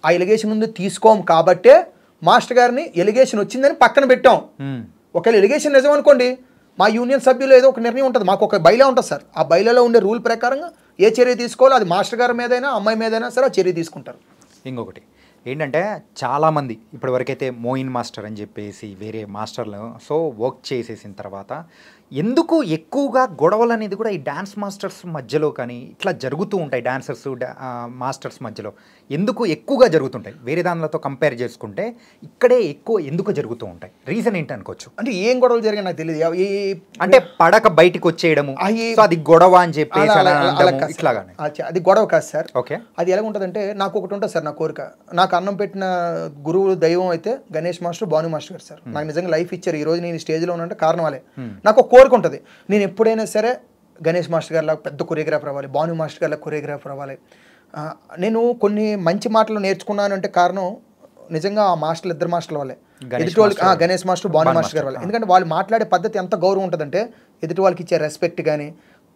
ఆ ఎలిగేషన్ ఉంది తీసుకోం కాబట్టే మాస్టర్ గారిని ఎలిగేషన్ వచ్చిందని పక్కన పెట్టాం. ఒకవేళ ఎలిగేషన్ నిజం అనుకోండి, మా యూనియన్ సభ్యులు ఏదో ఒక నిర్ణయం ఉంటుంది, మాకు ఒక బైలా ఉంటుంది సార్. ఆ బైలాలో ఉండే రూల్ ప్రకారంగా ఏ చర్య తీసుకోవాలో అది మాస్టర్ గారి మీదైనా అమ్మాయి మీదైనా సరే ఆ చర్య తీసుకుంటారు. ఇంకొకటి ఏంటంటే చాలామంది ఇప్పటివరకైతే మోయిన్ మాస్టర్ అని చెప్పేసి వేరే మాస్టర్లు వర్క్ చేసేసిన తర్వాత ఎందుకు ఎక్కువగా గొడవలు అనేది కూడా ఈ డ్యాన్స్ మాస్టర్స్ మధ్యలో కానీ ఇట్లా జరుగుతూ ఉంటాయి. డాన్సర్స్ మాస్టర్స్ మధ్యలో ఎందుకు ఎక్కువగా జరుగుతుంటాయి? వేరే దానిలతో కంపేర్ చేసుకుంటే ఇక్కడే ఎక్కువ ఎందుకు జరుగుతూ ఉంటాయి? రీజన్ ఏంటి అనుకోవచ్చు? అంటే ఏం గొడవలు జరిగాయి నాకు తెలియదు. అంటే పడక బయటికి వచ్చేయడము, అది గొడవ అని చెప్పేసి ఇట్లాగానే. అది గొడవ కాదు సార్. ఓకే, అది ఎలా ఉంటుందంటే నాకు ఒకటి ఉంటుంది సార్, నా కోరిక. నాకు అన్నం పెట్టిన గురువు దైవం అయితే గణేష్ మాస్టర్, భాను మాస్టర్ గారు సార్. నాకు నిజంగా లైఫ్ ఇచ్చారు. ఈ రోజు నేను స్టేజ్లో ఉన్నంటే కారణం వాళ్ళే. నాకు ఒక కోరిక ఉంటుంది, నేను ఎప్పుడైనా సరే గణేష్ మాస్టర్ గారిలా పెద్ద కొరియోగ్రాఫర్ అవ్వాలి, భాను మాస్టర్ గారిలా కొరియోగ్రాఫర్ అవ్వాలి. నేను కొన్ని మంచి మాటలు నేర్చుకున్నాను అంటే కారణం నిజంగా ఆ మాస్టర్లు, ఇద్దరు మాస్టర్ల వాళ్ళే. ఎదుటి వాళ్ళకి గణేష్ మాస్టర్, భాను మాస్టర్ గారి వల్ల. ఎందుకంటే వాళ్ళు మాట్లాడే పద్ధతి ఎంత గౌరవం ఉంటుందంటే ఎదుటి వాళ్ళకి ఇచ్చే రెస్పెక్ట్ కానీ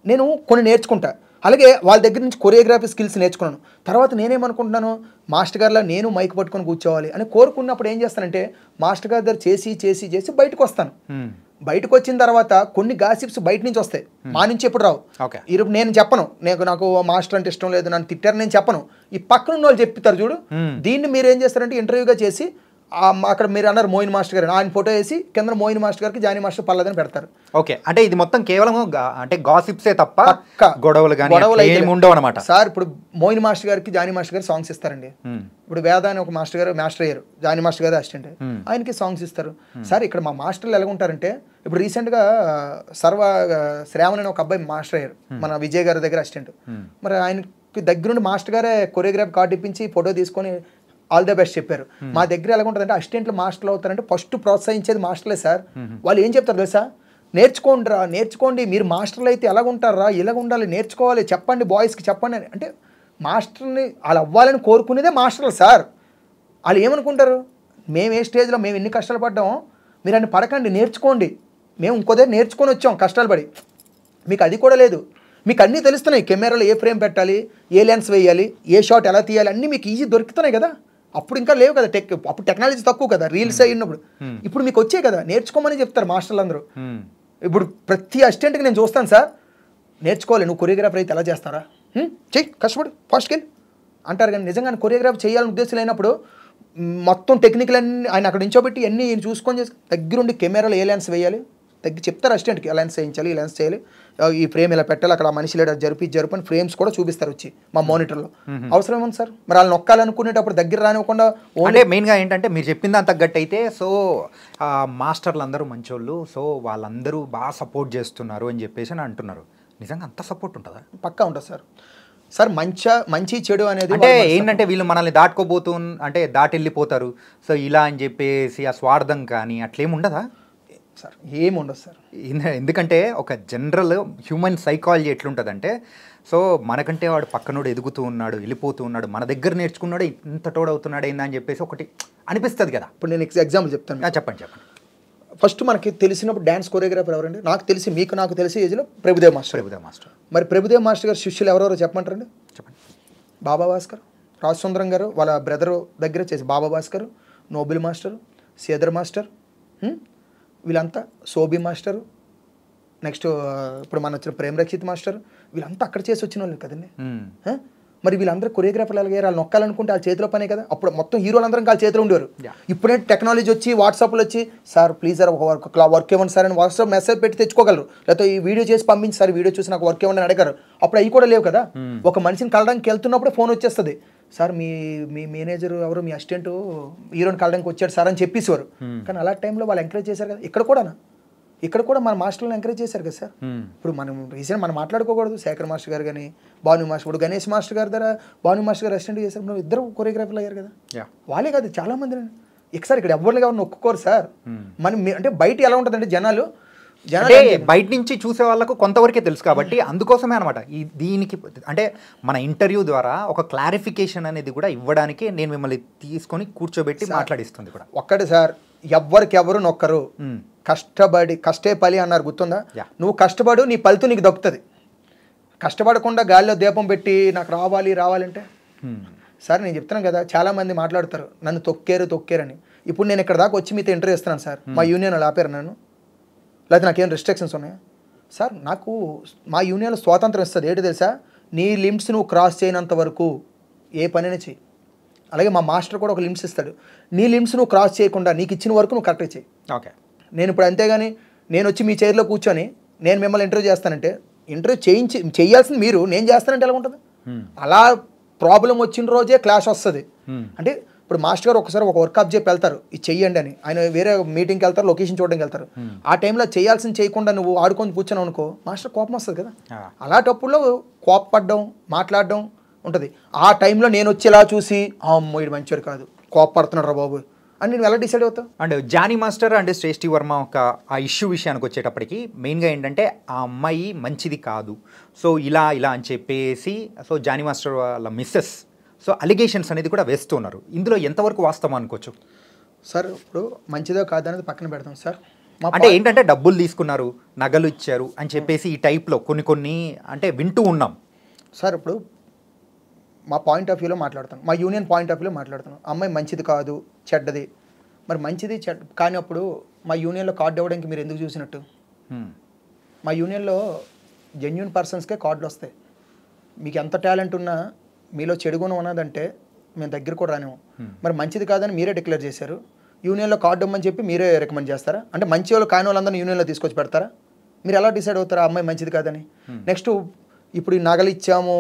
నేను కొన్ని నేర్చుకుంటా. అలాగే వాళ్ళ దగ్గర నుంచి కొరియోగ్రఫీ స్కిల్స్ నేర్చుకున్నాను. తర్వాత నేనేమనుకుంటున్నాను, మాస్టర్ గారిలా నేను మైక్ పట్టుకొని కూర్చోవాలి అని కోరుకున్నప్పుడు ఏం చేస్తానంటే మాస్టర్ గారి దగ్గర చేసి బయటకు వస్తాను. బయటకు వచ్చిన తర్వాత కొన్ని గాసిప్స్ బయట నుంచి వస్తాయి, మా నుంచి ఎప్పుడు రావు. ఇప్పుడు నేను చెప్పను, నాకు మాస్టర్ అంటే ఇష్టం లేదు, నన్ను తిట్టారు నేను చెప్పను. ఈ పక్కన ఉన్న వాళ్ళు చెప్తారు చూడు, దీన్ని మీరు ఏం చేస్తారంటే ఇంటర్వ్యూగా చేసి అక్కడ మీరు అన్నారు మోయిన్ మాస్టర్ గారు, ఆయన ఫోటో వేసి కింద మోయిన్ మాస్టర్ గారికి జానీ మాస్టర్ పర్లేదని పెడతారు. ఓకే, అంటే ఇది మొత్తం కేవలం అంటే గాసిప్సే తప్ప గొడవలు ఉండవు అనమాట సార్. ఇప్పుడు మోయిన్ మాస్టర్ గారికి జానీ మాస్టర్ గారు సాంగ్స్ ఇస్తారండి. ఇప్పుడు వేద అని ఒక మాస్టర్ గారు మాస్టర్ అయ్యారు, జానీ మాస్టర్ గారు అసిస్టెంట్, ఆయనకి సాంగ్స్ ఇస్తారు. సార్ ఇక్కడ మా మాస్టర్లు ఎలా ఉంటారంటే, ఇప్పుడు రీసెంట్గా శ్రావణ్ అని ఒక అబ్బాయి మాస్టర్ అయ్యారు మన విజయ్ గారి దగ్గర అసిస్టెంట్. మరి ఆయనకి దగ్గరుండి మాస్టర్ గారే కొరియోగ్రాఫ్ కార్డు ఇప్పించి ఫోటో తీసుకొని ఆల్ ద బెస్ట్ చెప్పారు. మా దగ్గర ఎలా ఉంటుందంటే అసిస్టెంట్లు మాస్టర్లు అవుతారంటే ఫస్ట్ ప్రోత్సహించేది మాస్టర్లే సార్. వాళ్ళు ఏం చెప్తారు తెలుసా, నేర్చుకోండి, మీరు మాస్టర్లు అయితే ఎలాగ ఉంటారా, ఇలాగ ఉండాలి, నేర్చుకోవాలి, చెప్పండి బాయ్స్కి చెప్పండి అని. అంటే మాస్టర్ని వాళ్ళు అవ్వాలని కోరుకునేదే మాస్టర్లు సార్. వాళ్ళు ఏమనుకుంటారు, మేము ఏ స్టేజ్లో మేము ఎన్ని కష్టాలు పడ్డామో మీరు అన్ని పడకండి, నేర్చుకోండి, మేము ఇంకో దగ్గర నేర్చుకొని వచ్చాం కష్టాలు పడి. మీకు అది కూడా లేదు, మీకు అన్నీ తెలుస్తున్నాయి, కెమెరాలో ఏ ఫ్రేమ్ పెట్టాలి, ఏ లెన్స్ వేయాలి, ఏ షాట్ ఎలా తీయాలి, అన్నీ మీకు ఈజీ దొరుకుతున్నాయి కదా. అప్పుడు ఇంకా లేవు కదా, అప్పుడు టెక్నాలజీ తక్కువ కదా, రీల్స్ అయినప్పుడు. ఇప్పుడు మీకు వచ్చాయి కదా, నేర్చుకోమని చెప్తారు మాస్టర్లు అందరూ. ఇప్పుడు ప్రతి అసిస్టెంట్కి నేను చూస్తాను సార్, నేర్చుకోవాలి, నువ్వు కొరియోగ్రాఫర్ అయితే ఎలా చేస్తారా, చెయ్యి కష్టపడు ఫాస్ట్కి అంటారు. కానీ నిజంగా కొరియోగ్రాఫ్ చేయాలని ఉద్దేశం లేనప్పుడు మొత్తం టెక్నికల్ అన్ని ఆయన అక్కడ నించోబెట్టి అన్నీ ఈయన చూసుకొని చేసి దగ్గరుండి కెమెరాలో ఏ లెన్స్ వేయాలి చెప్తారు అసిస్టెంట్కి, ఆ లెన్స్ వేయించాలి, ఈ లెన్స్ చేయాలి, ఈ ఫ్రేమ్ ఇలా పెట్టాలి, అక్కడ మనిషి లేడు జరుపు అని ఫ్రేమ్స్ కూడా చూపిస్తారు వచ్చి మా మానిటర్లో. అవసరం ఏముంది సార్, మరి వాళ్ళు నొక్కాలనుకునేటప్పుడు దగ్గర రానివ్వకుండా. అంటే మెయిన్గా ఏంటంటే మీరు చెప్పిన దాని తగ్గట్టు అయితే, సో మాస్టర్లు అందరూ మంచోళ్ళు, సో వాళ్ళందరూ బాగా సపోర్ట్ చేస్తున్నారు అని చెప్పేసి అని అంటున్నారు. నిజంగా అంత సపోర్ట్ ఉంటుందా? పక్కా ఉంటుంది సార్. సార్ మంచి చెడు అనేది అంటే ఏంటంటే వీళ్ళు మనల్ని అంటే దాటి వెళ్ళిపోతారు, సో ఇలా అని చెప్పేసి ఆ స్వార్థం కానీ అట్లేమి ఉండదా సార్? ఏముండదు సార్. ఎందుకంటే ఒక జనరల్ హ్యూమన్ సైకాలజీ ఎట్లుంటుందంటే, సో మనకంటే వాడు పక్కనోడు ఎదుగుతూ ఉన్నాడు, వెళ్ళిపోతూ ఉన్నాడు, మన దగ్గర నేర్చుకున్నాడు, ఇంత తోడవుతున్నాడు ఏందా అని చెప్పేసి ఒకటి అనిపిస్తుంది కదా. ఇప్పుడు నేను ఎగ్జాంపుల్ చెప్తాను. చెప్పండి. ఫస్ట్ మనకి తెలిసినప్పుడు డ్యాన్స్ కొరియోగ్రాఫర్ ఎవరండి? నాకు తెలిసి ఏజ్లో ప్రభుదేవ్ మాస్టర్. మరి ప్రభుదేవ్ మాస్టర్ గారు శిష్యులు ఎవరెవరో చెప్పమంటారండి? చెప్పండి. బాబా భాస్కర్, రాజసుందరం గారు వాళ్ళ బ్రదరు దగ్గర చేసి బాబా భాస్కర్, నోబిల్ మాస్టర్, సేదర్ మాస్టర్, వీళ్ళంతా సోబి మాస్టరు, నెక్స్ట్ ఇప్పుడు మన వచ్చిన ప్రేమ్ రక్షిత్ మాస్టర్, వీళ్ళంతా అక్కడ చేసి వచ్చిన వాళ్ళు కదండి. మరి వీళ్ళందరూ కొరియోగ్రాఫర్లు అలాగే వాళ్ళు నొక్కాలనుకుంటే వాళ్ళ చేతిలో పనే కదా. అప్పుడు మొత్తం హీరోలందరం వాళ్ళ చేతిలో ఉండేవారు. ఇప్పుడే టెక్నాలజీ వచ్చి వాట్సాప్లో వచ్చి సార్ ప్లీజ్ సార్ ఒక వర్క్ ఇవ్వండి సార్ అని వాట్సాప్ మెసేజ్ పెట్టి తెచ్చుకోగలరు, లేకపోతే ఈ వీడియో చేసి పంపించి సార్ వీడియో చూసి నాకు వర్క్ ఇవ్వండి అని అడగారు. అప్పుడు అవి కూడా లేవు కదా. ఒక మనిషిని కలడానికి వెళ్తున్నప్పుడే ఫోన్ వచ్చేస్తుంది, సార్ మీ మేనేజర్ ఎవరు మీ అసిస్టెంట్ హీరోని కలడానికి వచ్చాడు సార్ అని చెప్పేసేవారు. కానీ అలాంటి టైంలో వాళ్ళు ఎంకరేజ్ చేశారు కదా. ఇక్కడ కూడా మన మాస్టర్లను ఎంకరేజ్ చేశారు కదా సార్. ఇప్పుడు మనం మాట్లాడుకోకూడదు. శేఖర్ మాస్టర్ గారు కానీ భాను మాస్టర్, ఇప్పుడు గణేష్ మాస్టర్ గారి దగ్గర భాను మాస్టర్ గారు అసిస్టెంట్ చేశారు, నువ్వు ఇద్దరు కొరియోగ్రాఫర్లు అయ్యారు కదా. వాళ్ళే కాదు చాలా మంది సార్ ఇక్కడ ఎవరిని కావాలి ఒప్పుకోరు సార్. మనం అంటే బయట ఎలా ఉంటుందంటే జనాలు బయట నుంచి చూసే వాళ్ళకు కొంతవరకే తెలుసు కాబట్టి అందుకోసమే అనమాట దీనికి అంటే మన ఇంటర్వ్యూ ద్వారా ఒక క్లారిఫికేషన్ అనేది కూడా ఇవ్వడానికి నేను మిమ్మల్ని తీసుకొని కూర్చోబెట్టి మాట్లాడిస్తుంది కూడా. ఒక్కటి సార్, ఎవరు నొక్కరు, కష్టే పలి అన్నారు గుర్తుందా? నువ్వు కష్టపడు, నీ ఫలితం నీకు దక్కుతుంది. కష్టపడకుండా గాలిలో దీపం పెట్టి నాకు రావాలంటే సార్ నేను చెప్తున్నాను కదా, చాలామంది మాట్లాడతారు నన్ను తొక్కారని. ఇప్పుడు నేను ఇక్కడ దాకా వచ్చి మీతో ఇంటర్వ్యూ ఇస్తున్నాను సార్, మా యూనియన్ వాళ్ళు ఆపారు నన్ను, లేకపోతే నాకేం రెస్ట్రిక్షన్స్ ఉన్నాయా సార్? నాకు మా యూనియన్లో స్వాతంత్రం ఇస్తుంది. ఏంటి తెలుసా, నీ లిమిట్స్ నువ్వు క్రాస్ చేయనంత వరకు ఏ పనైనా చెయ్యి. అలాగే మా మాస్టర్ కూడా ఒక లిమిట్స్ ఇస్తాడు, నీ లిమిట్స్ నువ్వు క్రాస్ చేయకుండా నీకు ఇచ్చిన వరకు నువ్వు కరెక్ట్గా చెయ్యి. ఓకే, నేను ఇప్పుడు అంతేగాని నేను వచ్చి మీ చైర్లో కూర్చొని నేను మిమ్మల్ని ఇంటర్వ్యూ చేస్తానంటే ఇంటర్వ్యూ చేయాల్సింది మీరు, నేను చేస్తానంటే ఎలా ఉంటుంది? అలా ప్రాబ్లం వచ్చిన రోజే క్లాష్ వస్తుంది. అంటే ఇప్పుడు మాస్టర్ గారు ఒకసారి ఒక వర్క్ చెప్పి వెళ్తారు, ఇది చెయ్యండి అని, ఆయన వేరే మీటింగ్కి వెళ్తారు, లొకేషన్ చూడడానికి వెళ్తారు. ఆ టైంలో చేయాల్సింది చేయకుండా నువ్వు ఆడుకొని కూర్చొని అనుకో, మాస్టర్ కోపం వస్తుంది కదా. అలాంటప్పుడు కోపపడడం మాట్లాడడం ఉంటుంది. ఆ టైంలో నేను వచ్చేలా చూసి అమ్మో ఇది మంచివాడు కాదు, కోపపడుతున్నాడు రా బాబు అని నేను ఎలా డిసైడ్ అవుతావు? అండ్ జానీ మాస్టర్ అండ్ శ్రేష్ఠి వర్మ ఒక ఆ ఇష్యూ విషయానికి వచ్చేటప్పటికి మెయిన్గా ఏంటంటే ఆ అమ్మాయి మంచిది కాదు, సో ఇలా అని చెప్పేసి సో జానీ మాస్టర్ వాళ్ళ మిస్సెస్ సో అలిగేషన్స్ అనేది కూడా వేస్తున్నారు. ఇందులో ఎంతవరకు వాస్తవం అనుకోవచ్చు సార్? ఇప్పుడు మంచిదో కాదనేది పక్కన పెడతాం సార్. అంటే ఏంటంటే డబ్బులు తీసుకున్నారు, నగలు ఇచ్చారు అని చెప్పేసి ఈ టైప్లో కొన్ని అంటే వింటూ ఉన్నాం. సార్ ఇప్పుడు మా పాయింట్ ఆఫ్ వ్యూలో మాట్లాడతాను, మా యూనియన్ పాయింట్ ఆఫ్ వ్యూలో మాట్లాడతాను. అమ్మాయి మంచిది కాదు, చెడ్డది. మరి మంచిది కానీ అప్పుడు మా యూనియన్లో కార్డు ఇవ్వడానికి మీరు ఎందుకు చూసినట్టు? మా యూనియన్లో జెన్యూన్ పర్సన్స్కే కార్డులు వస్తాయి. మీకు ఎంత టాలెంట్ ఉన్నా మీలో చెడు గుణం ఉన్నదంటే మేము దగ్గర కూడా రానేము. మరి మంచిది కాదని మీరే డిక్లేర్ చేశారు. యూనియన్లో కార్డు ఇవ్వమని చెప్పి మీరే రికమెండ్ చేస్తారా? అంటే మంచి వాళ్ళు కాని వాళ్ళందరినీ యూనియన్లో తీసుకొచ్చి పెడతారా? మీరు ఎలా డిసైడ్ అవుతారా అమ్మాయి మంచిది కాదని? నెక్స్ట్ ఇప్పుడు ఈ నగలు ఇచ్చాము,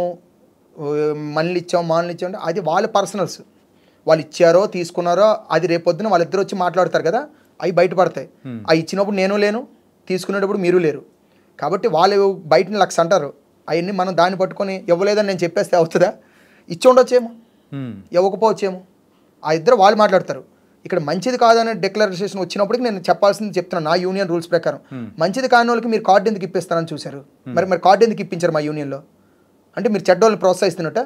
మళ్ళీ ఇచ్చాము, మానలు ఇచ్చాము, అది వాళ్ళ పర్సనల్స్. వాళ్ళు ఇచ్చారో తీసుకున్నారో అది రేపొద్దున వాళ్ళిద్దరు వచ్చి మాట్లాడతారు కదా, అవి బయటపడతాయి. అవి ఇచ్చినప్పుడు నేను లేను, తీసుకునేటప్పుడు మీరు లేరు. కాబట్టి వాళ్ళు బయటని లక్ష అంటారు. అవన్నీ మనం దాన్ని పట్టుకొని ఇవ్వలేదని నేను చెప్పేస్తే అవుతుందా? ఇచ్చి ఉండొచ్చేమో, ఇవ్వకపోవచ్చేమో. ఆ ఇద్దరు వాళ్ళు మాట్లాడతారు. ఇక్కడ మంచిది కాదనే డిక్లరేషన్ వచ్చినప్పటికి నేను చెప్పాల్సింది చెప్తున్నాను. నా యూనియన్ రూల్స్ ప్రకారం మంచిది కాని వాళ్ళకి మీరు కార్డు ఎందుకు ఇప్పిస్తారని చూశారు. మరి కార్డు ఎందుకు ఇప్పించారు మా యూనియన్లో? అంటే మీరు చెడ్డోళ్ళని ప్రోత్సహిస్తున్నట్ట.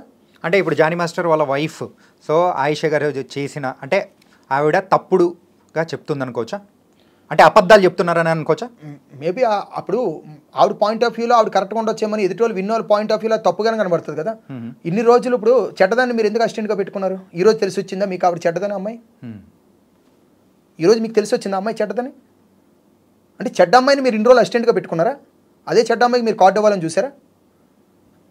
అంటే ఇప్పుడు జానీ మాస్టర్ వాళ్ళ వైఫ్ సో ఆయిషా గారు చేసిన అంటే ఆవిడ తప్పుడుగా చెప్తుంది అనుకోవచ్చా? అంటే అబద్ధాలు చెప్తున్నారని అనుకోవచ్చా? మేబీ అప్పుడు ఆవిడ పాయింట్ ఆఫ్ వ్యూలో ఆవిడ కరెక్ట్గా ఉండొచ్చేమని ఎదుటి వాళ్ళు విన్న వాళ్ళ పాయింట్ ఆఫ్ వ్యూలో తప్పుగానే కనబడుతుంది కదా. ఇన్ని రోజులు ఇప్పుడు చెడ్డదాన్ని మీరు ఎందుకు అసిస్టెంట్గా పెట్టుకున్నారు? ఈరోజు తెలిసి వచ్చిందా మీకు ఆవిడ చెడ్డదని అమ్మాయి? ఈరోజు మీకు తెలిసి వచ్చిందా అమ్మాయి చెడ్డదని? అంటే చెడ్డ అమ్మాయిని మీరు ఇన్ని రోజులు అసిస్టెంట్గా పెట్టుకున్నారా? అదే చెడ్డ అమ్మాయికి మీరు కార్డు ఇవ్వాలని చూసారా?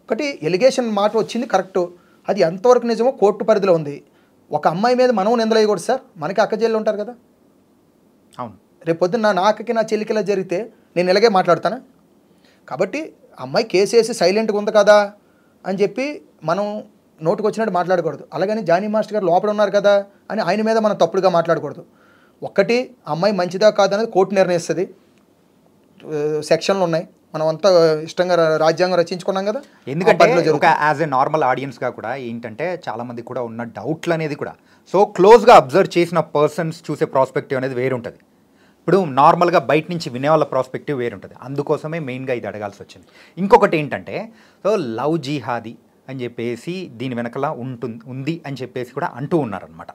ఒకటి ఎలిగేషన్ మాట వచ్చింది కరెక్టు, అది ఎంతవరకు నిజమో కోర్టు పరిధిలో ఉంది. ఒక అమ్మాయి మీద మనం నిందలు వేయకూడదు సార్. మనకి అక్క చెల్లెలు ఉంటారు కదా. అవును, రేపు పొద్దున్న నా అక్కకి నా చెల్లికి ఇలా జరిగితే నేను ఇలాగే మాట్లాడతానా? కాబట్టి అమ్మాయి కేసు వేసి సైలెంట్గా ఉంది కదా అని చెప్పి మనం నోటుకు వచ్చినట్టు మాట్లాడకూడదు. అలాగని జానీ మాస్టర్ గారు లోపల ఉన్నారు కదా అని ఆయన మీద మనం తప్పుడుగా మాట్లాడకూడదు. ఒక్కటి అమ్మాయి మంచిదా కాదనేది కోర్టు నిర్ణయిస్తుంది. సెక్షన్లు ఉన్నాయి, మనం అంతా ఇష్టంగా రాజ్యాంగం రచించుకున్నాం కదా. ఎందుకంటే ఒక యాజ్ ఎ నార్మల్ ఆడియన్స్గా కూడా ఏంటంటే చాలామంది కూడా ఉన్న డౌట్లు అనేది కూడా సో క్లోజ్గా అబ్జర్వ్ చేసిన పర్సన్స్ చూసే ప్రాస్పెక్టివ్ అనేది వేరుంటుంది. ఇప్పుడు నార్మల్గా బయట నుంచి వినే వాళ్ళ ప్రాస్పెక్టివ్ వేరుంటుంది. అందుకోసమే మెయిన్గా ఇది అడగాల్సి వచ్చింది. ఇంకొకటి ఏంటంటే సో లవ్ జిహాదీ అని చెప్పేసి దీని వెనకలా ఉంది అని చెప్పేసి కూడా అంటూ ఉన్నారనమాట.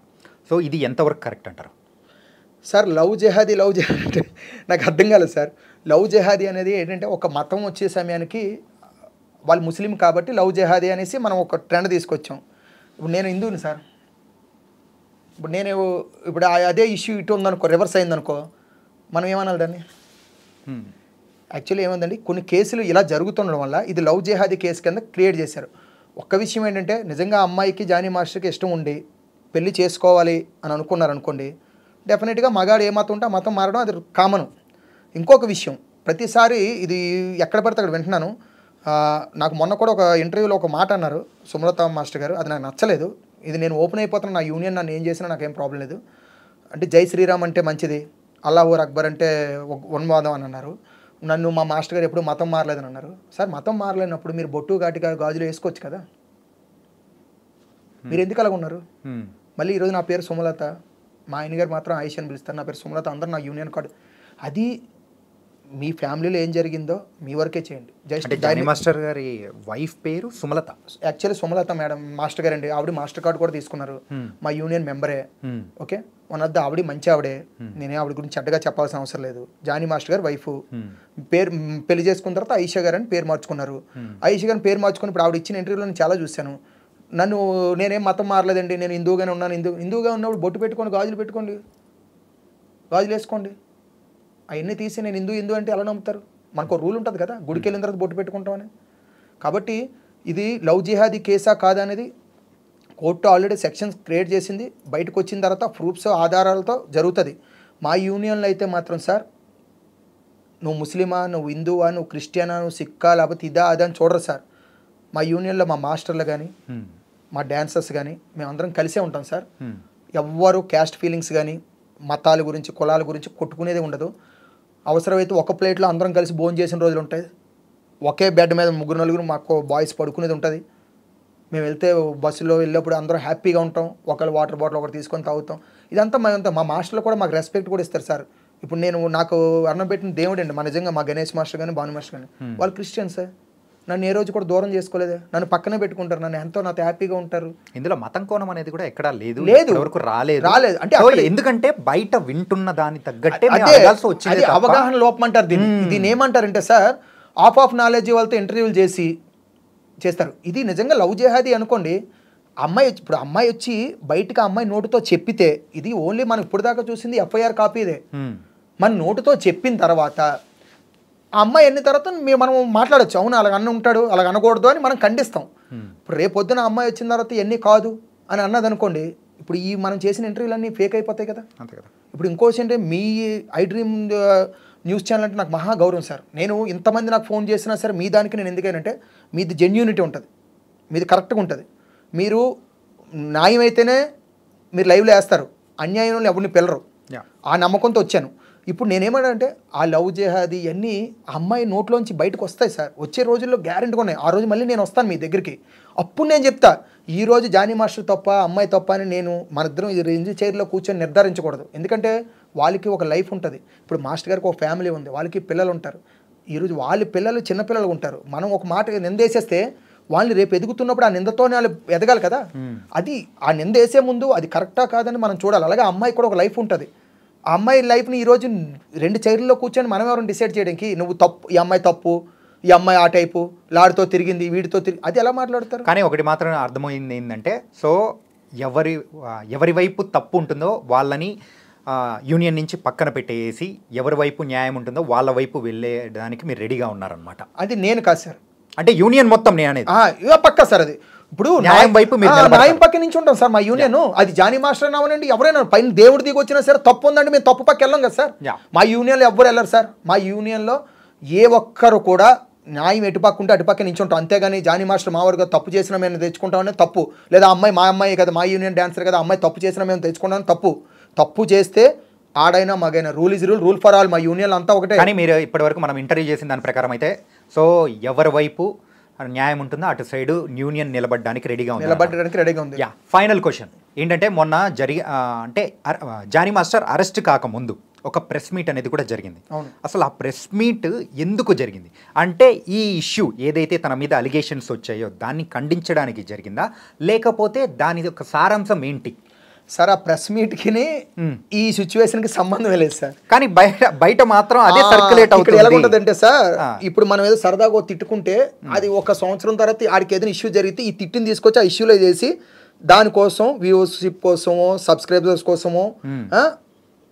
సో ఇది ఎంతవరకు కరెక్ట్ అంటారు సార్? లవ్ జెహాదీ అంటే నాకు అర్థం కాలేదు సార్. లవ్ జెహాదీ అనేది ఏంటంటే ఒక మతం వచ్చే సమయానికి వాళ్ళు ముస్లిం కాబట్టి లవ్ జెహాదీ అనేసి మనం ఒక ట్రెండ్ తీసుకొచ్చాం. ఇప్పుడు నేను హిందువుని సార్. ఇప్పుడు అదే ఇష్యూ ఇటు ఉందనుకో, రివర్స్ అయిందనుకో, మనం ఏమనాలి దాన్ని? యాక్చువల్లీ ఏముందండి, కొన్ని కేసులు ఇలా జరుగుతుండడం వల్ల ఇది లవ్ జెహాదీ కేసు కింద క్రియేట్ చేశారు. ఒక్క విషయం ఏంటంటే నిజంగా అమ్మాయికి జానీ మాస్టర్కి ఇష్టం ఉండి పెళ్లి చేసుకోవాలి అని అనుకున్నారనుకోండి, డెఫినెట్గా మగాడు ఏ మతం ఉంటే ఆ మతం మారడం అది కామను. ఇంకొక విషయం, ప్రతిసారి ఇది ఎక్కడ పడితే అక్కడ వింటున్నాను. నాకు మొన్న కూడా ఒక ఇంటర్వ్యూలో ఒక మాట అన్నారు సుమలత మాస్టర్ గారు, అది నాకు నచ్చలేదు. ఇది నేను ఓపెన్ అయిపోతాను, నా యూనియన్ నన్ను ఏం చేసినా నాకేం ప్రాబ్లం లేదు. అంటే జై శ్రీరామ్ అంటే మంచిది, అల్లాహు అక్బర్ అంటే ఉన్మాదం అని అన్నారు. నన్ను మా మాస్టర్ గారు ఎప్పుడు మతం మారలేదని అన్నారు. సార్ మతం మారలేనప్పుడు మీరు బొట్టు ఘాటిగా గాజులు వేసుకోవచ్చు కదా, మీరు ఎందుకు అలాగ ఉన్నారు? మళ్ళీ ఈరోజు నా పేరు సుమలత, మా ఆయన గారు మాత్రం ఆయిషా అని పిలుస్తారు, నా పేరు సుమలత, అందరూ నా యూనియన్ కార్డు. అది మీ ఫ్యామిలీలో ఏం జరిగిందో మీ వరకే చేయండి. జస్ట్ జానీ మాస్టర్ గారి వైఫ్ పేరు Sumalatha. Actually Sumalatha madam master గారు అండి. ఆవిడ మాస్టర్ కార్డు కూడా తీసుకున్నారు, మా యూనియన్ మెంబరే. ఓకే, వన్ ఆఫ్ ద ఆవిడ మంచి ఆవిడే, నేనే ఆవిడ గురించి చెడ్డగా చెప్పాల్సిన అవసరం లేదు. జానీ మాస్టర్ గారు వైఫ్ పేరు పెళ్లి చేసుకున్న తర్వాత ఆయిషా గారు అని పేరు మార్చుకున్నారు. ఆయిషా గారిని పేరు మార్చుకుని ఇప్పుడు ఆవిడ ఇచ్చిన ఇంటర్వ్యూలో నేను చాలా చూశాను. నేనేం మతం మారలేదండి, నేను హిందువుగానే ఉన్నాను. హిందువుగా ఉన్నప్పుడు బొట్టు పెట్టుకోండి, గాజులు పెట్టుకోండి, గాజులు వేసుకోండి. అవన్నీ తీసి నేను హిందూ అంటే ఎలా నమ్ముతారు? మనకు రూల్ ఉంటుంది కదా, గుడికి వెళ్ళిన తర్వాత బొట్టు పెట్టుకుంటామని. కాబట్టి ఇది లవ్ జిహాదీ కేసా కాదా అనేది కోర్టు ఆల్రెడీ సెక్షన్స్ క్రియేట్ చేసింది. బయటకు వచ్చిన తర్వాత ప్రూఫ్స్ ఆధారాలతో జరుగుతుంది. మా యూనియన్లో అయితే మాత్రం సార్, నువ్వు ముస్లిమా, నువ్వు హిందువా, నువ్వు క్రిస్టియనా, నువ్వు సిక్కా, లేకపోతే ఇదా అదా అని చూడరు సార్. మా యూనియన్లో మా మాస్టర్లు కానీ మా డాన్సర్స్ కానీ మేమందరం కలిసే ఉంటాం సార్. ఎవ్వరు క్యాస్ట్ ఫీలింగ్స్ కానీ మతాల గురించి కులాల గురించి కొట్టుకునేది ఉండదు. అవసరమైతే ఒక ప్లేట్లో అందరం కలిసి భోజనం చేసిన రోజులు ఉంటాయి. ఒకే బెడ్ మీద ముగ్గురు నలుగురు మాకు బాయ్స్ పడుకునేది ఉంటుంది. మేము వెళ్తే బస్సులో వెళ్ళేప్పుడు అందరం హ్యాపీగా ఉంటాం. ఒకళ్ళు వాటర్ బాటిల్ ఒకటి తీసుకొని తాగుతాం. ఇదంతా మా మాస్టర్లు కూడా మాకు రెస్పెక్ట్ కూడా ఇస్తారు సార్. ఇప్పుడు నాకు అన్నం పెట్టిన దేవుడు అండి మా నిజంగా మా గణేష్ మాస్టర్ కానీ భాను మాస్టర్ కానీ వాళ్ళు క్రిస్టియన్స్. నన్ను ఏ రోజు కూడా దూరం చేసుకోలేదు, నన్ను పక్కనే పెట్టుకుంటారు, నన్ను ఎంతో నాతో హ్యాపీగా ఉంటారు. ఇందులో మతం కోణం అనేది కూడా ఎక్కడా లేదు, వరకు రాలేదు. అంటే ఎందుకంటే బయట వింటున్న దాని తగ్గట్టే అవగాహన లోపం అంటారు దీన్ని. దీన్ని ఏమంటారంటే సార్, ఆఫ్ నాలెడ్జ్ వాళ్ళతో ఇంటర్వ్యూలు చేసి చేస్తారు. ఇది నిజంగా లవ్ జెహాదీ అనుకోండి, ఇప్పుడు అమ్మాయి వచ్చి బయటకు ఆ అమ్మాయి నోటుతో చెప్పితే, ఇది ఓన్లీ మనం ఇప్పుడు దాకా చూసింది ఎఫ్ఐఆర్ కాపీదే. మన నోటుతో చెప్పిన తర్వాత ఆ అమ్మాయి ఎన్ని తర్వాత మనం మాట్లాడచ్చు, అవును అలాగ అన్న ఉంటాడు, అలాగ అనకూడదు అని మనం ఖండిస్తాం. ఇప్పుడు రేపు పొద్దున అమ్మాయి వచ్చిన తర్వాత ఎన్ని కాదు అని అన్నది అనుకోండి, ఇప్పుడు ఈ మనం చేసిన ఇంటర్వ్యూలన్నీ ఫేక్ అయిపోతాయి కదా. అంతే కదా. ఇప్పుడు ఇంకోటి ఏంటంటే, me I dream news channel అంటే నాకు మహా గౌరవం సార్. నేను ఇంతమంది నాకు ఫోన్ చేసినా సరే మీ దానికి నేను ఎందుకైనంటే, మీది జెన్యూనిటీ ఉంటుంది, మీది కరెక్ట్గా ఉంటుంది. మీరు న్యాయం అయితేనే మీరు లైవ్లో వేస్తారు, అన్యాయంలో ఎవరిని పిల్లరు. ఆ నమ్మకంతో వచ్చాను. ఇప్పుడు నేనేమంటే, ఆ లవ్ జెహాదీ అన్నీ అమ్మాయి నోట్లోంచి బయటకు వస్తాయి సార్, వచ్చే రోజుల్లో గ్యారెంటీగా ఉన్నాయి. ఆ రోజు మళ్ళీ నేను వస్తాను మీ దగ్గరికి, అప్పుడు నేను చెప్తా ఈ రోజు జానీ మాస్టర్ తప్ప అమ్మాయి తప్ప అని. నేను మన ఇద్దరం ఈ రేంజ్ చైర్లో కూర్చొని నిర్ధారించకూడదు, ఎందుకంటే వాళ్ళకి ఒక లైఫ్ ఉంటుంది. ఇప్పుడు మాస్టర్ గారికి ఒక ఫ్యామిలీ ఉంది, వాళ్ళకి పిల్లలు ఉంటారు. ఈరోజు వాళ్ళ పిల్లలు చిన్నపిల్లలు ఉంటారు. మనం ఒక మాట నిందేసేస్తే వాళ్ళని రేపు ఎదుగుతున్నప్పుడు ఆ నిందతోనే వాళ్ళు ఎదగాలి కదా. అది ఆ నింద వేసే ముందు అది కరెక్టా కాదని మనం చూడాలి. అలాగే అమ్మాయి కూడా ఒక లైఫ్ ఉంటుంది. ఆ అమ్మాయి లైఫ్ని ఈరోజు రెండు చైర్లలో కూర్చొని మనం ఎవరైనా డిసైడ్ చేయడానికి, నువ్వు తప్పు, ఈ అమ్మాయి తప్పు, ఈ అమ్మాయి ఆ టైపు, లాడితో తిరిగింది, వీడితో తిరిగి, అది ఎలా మాట్లాడతారు? కానీ ఒకటి మాత్రం అర్థమైంది ఏంటంటే, సో ఎవరి వైపు తప్పు ఉంటుందో వాళ్ళని యూనియన్ నుంచి పక్కన పెట్టేసి, ఎవరి వైపు న్యాయం ఉంటుందో వాళ్ళ వైపు వెళ్ళేదానికి మీరు రెడీగా ఉన్నారనమాట. అది నేను కాదు సార్, అంటే యూనియన్ మొత్తం నేను అనేది పక్క సార్. అది ఇప్పుడు న్యాయం వైపు న్యాయం పక్క నుంచి ఉంటాం సార్ మా యూనియన్. అది జానీ మాస్టర్ అవ్వనండి, ఎవరైనా పైన దేవుడి దిగి వచ్చినా సరే తప్పు ఉందండి, మేము తప్పు పక్క వెళ్ళాం కదా సార్. మా యూనియన్లో ఎవ్వరు వెళ్ళరు సార్. మా యూనియన్లో ఏ ఒక్కరు కూడా న్యాయం ఎటుపక్క ఉంటే అటుపక్క నుంచి ఉంటాం, అంతేగాని జానీ మాస్టర్ మా వరకు తప్పు చేసినా మేము తెచ్చుకుంటామని తప్పు, లేదా అమ్మాయి మా అమ్మాయి కదా, మా యూనియన్ డాన్సర్ కదా, అమ్మాయి తప్పు చేసినా మేము తెచ్చుకుంటామని తప్పు. తప్పు చేస్తే ఆడైనా మగైనా rule is rule, rule for all. మా యూనియన్ అంతా ఒకటే. కానీ మీరు ఇప్పటివరకు మనం ఇంటర్వ్యూ చేసిన దాని ప్రకారం అయితే, సో ఎవరి వైపు న్యాయం ఉంటుందో అటు సైడ్ యూనియన్ నిలబడడానికి రెడీగా ఉంది. ఫైనల్ క్వశ్చన్ ఏంటంటే, మొన్న అంటే జానీ మాస్టర్ అరెస్ట్ కాకముందు ఒక ప్రెస్ మీట్ అనేది కూడా జరిగింది. అసలు ఆ ప్రెస్ మీట్ ఎందుకు జరిగింది అంటే, ఈ ఇష్యూ ఏదైతే తన మీద అలిగేషన్స్ వచ్చాయో దాన్ని ఖండించడానికి జరిగిందా, లేకపోతే దాని యొక్క సారాంశం ఏంటి? సార్ ఆ ప్రెస్ మీట్కి ఈ సిచ్యువేషన్కి సంబంధం లేదు సార్. కానీ బయట మాత్రం అదే సర్క్యులేట్ అవుతుంది. ఎలా ఉంటుందంటే సార్, ఇప్పుడు మనం ఏదో సరదాగా తిట్టుకుంటే అది ఒక సంవత్సరం తర్వాత ఆడికి ఏదైనా ఇష్యూ జరిగితే ఈ తిట్టిని తీసుకొచ్చి ఆ ఇష్యూలో చేసి దానికోసం వ్యూవర్షిప్ కోసమో సబ్స్క్రైబర్స్ కోసమో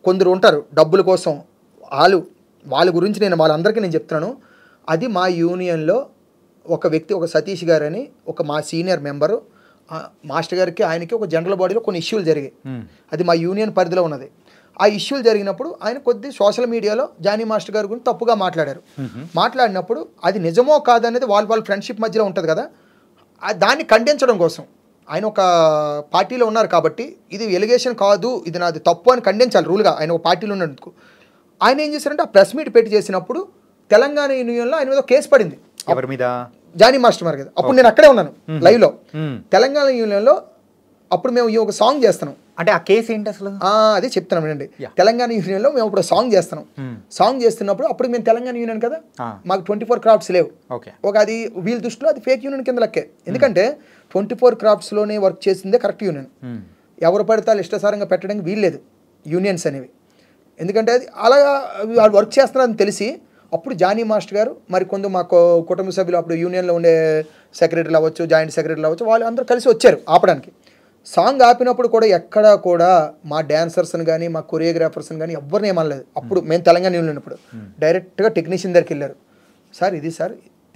కొందరు ఉంటారు డబ్బుల కోసం, వాళ్ళ గురించి నేను వాళ్ళందరికీ నేను చెప్తున్నాను. అది మా యూనియన్లో ఒక వ్యక్తి, ఒక సతీష్ గారు అని ఒక మా సీనియర్ మెంబరు, మాస్టర్ గారికి ఆయనకి ఒక జనరల్ బాడీలో కొన్ని ఇష్యూలు జరిగాయి. అది మా యూనియన్ పరిధిలో ఉన్నది. ఆ ఇష్యూలు జరిగినప్పుడు ఆయన కొద్ది సోషల్ మీడియాలో జానీ మాస్టర్ గారి గురించి తప్పుగా మాట్లాడారు. మాట్లాడినప్పుడు అది నిజమో కాదనేది వాళ్ళ ఫ్రెండ్షిప్ మధ్యలో ఉంటుంది కదా, దాన్ని ఖండించడం కోసం ఆయన ఒక పార్టీలో ఉన్నారు కాబట్టి ఇది ఎలిగేషన్ కాదు, ఇది నాది తప్పు అని ఖండించాలి రూల్గా. ఆయన ఒక పార్టీలో ఉన్నందుకు ఆయన ఏం చేశారంటే, ఆ ప్రెస్ మీట్ పెట్టి చేసినప్పుడు తెలంగాణ యూనియన్లో ఆయన మీద కేసు పడింది. ఎవరి మీద? జానీ మాస్టర్ గారు కదా. అప్పుడు నేను అక్కడే ఉన్నాను లైవ్లో. తెలంగాణ యూనియన్లో అప్పుడు మేము ఈ ఒక సాంగ్ చేస్తున్నాం. అంటే ఆ కేసు ఏంటి అసలు? అదే చెప్తున్నాం అండి. తెలంగాణ యూనియన్లో మేము ఇప్పుడు సాంగ్ చేస్తున్నాం. సాంగ్ చేస్తున్నప్పుడు అప్పుడు మేము తెలంగాణ యూనియన్ కదా, మాకు 24 క్రాఫ్ట్స్ లేవు. ఒక అది వీళ్ళ దృష్టిలో అది ఫేక్ యూనియన్ కింద లెక్కే. ఎందుకంటే 24 క్రాఫ్ట్స్లోనే వర్క్ చేసిందే కరెక్ట్ యూనియన్. ఎవరు పడితే వాళ్ళు ఇష్టసారంగా పెట్టడానికి వీల్లేదు యూనియన్స్ అనేవి. ఎందుకంటే అది అలాగా వాళ్ళు వర్క్ చేస్తున్నారని తెలిసి అప్పుడు జానీ మాస్టర్ గారు మరి కొందరు మా కుటుంబ సభ్యులు, అప్పుడు యూనియన్లో ఉండే సెక్రటరీలు అవ్వచ్చు, జాయింట్ సెక్రటరీలు అవ్వచ్చు, వాళ్ళు అందరూ కలిసి వచ్చారు ఆపడానికి. సాంగ్ ఆపినప్పుడు కూడా ఎక్కడా కూడా మా డాన్సర్స్ని కానీ మా కొరియోగ్రాఫర్స్ని కానీ ఎవరిని ఏమనలేదు. అప్పుడు మేము తెలంగాణ యూనియన్ ఉన్నప్పుడు డైరెక్ట్గా టెక్నీషియన్ దగ్గరికి వెళ్ళారు. సార్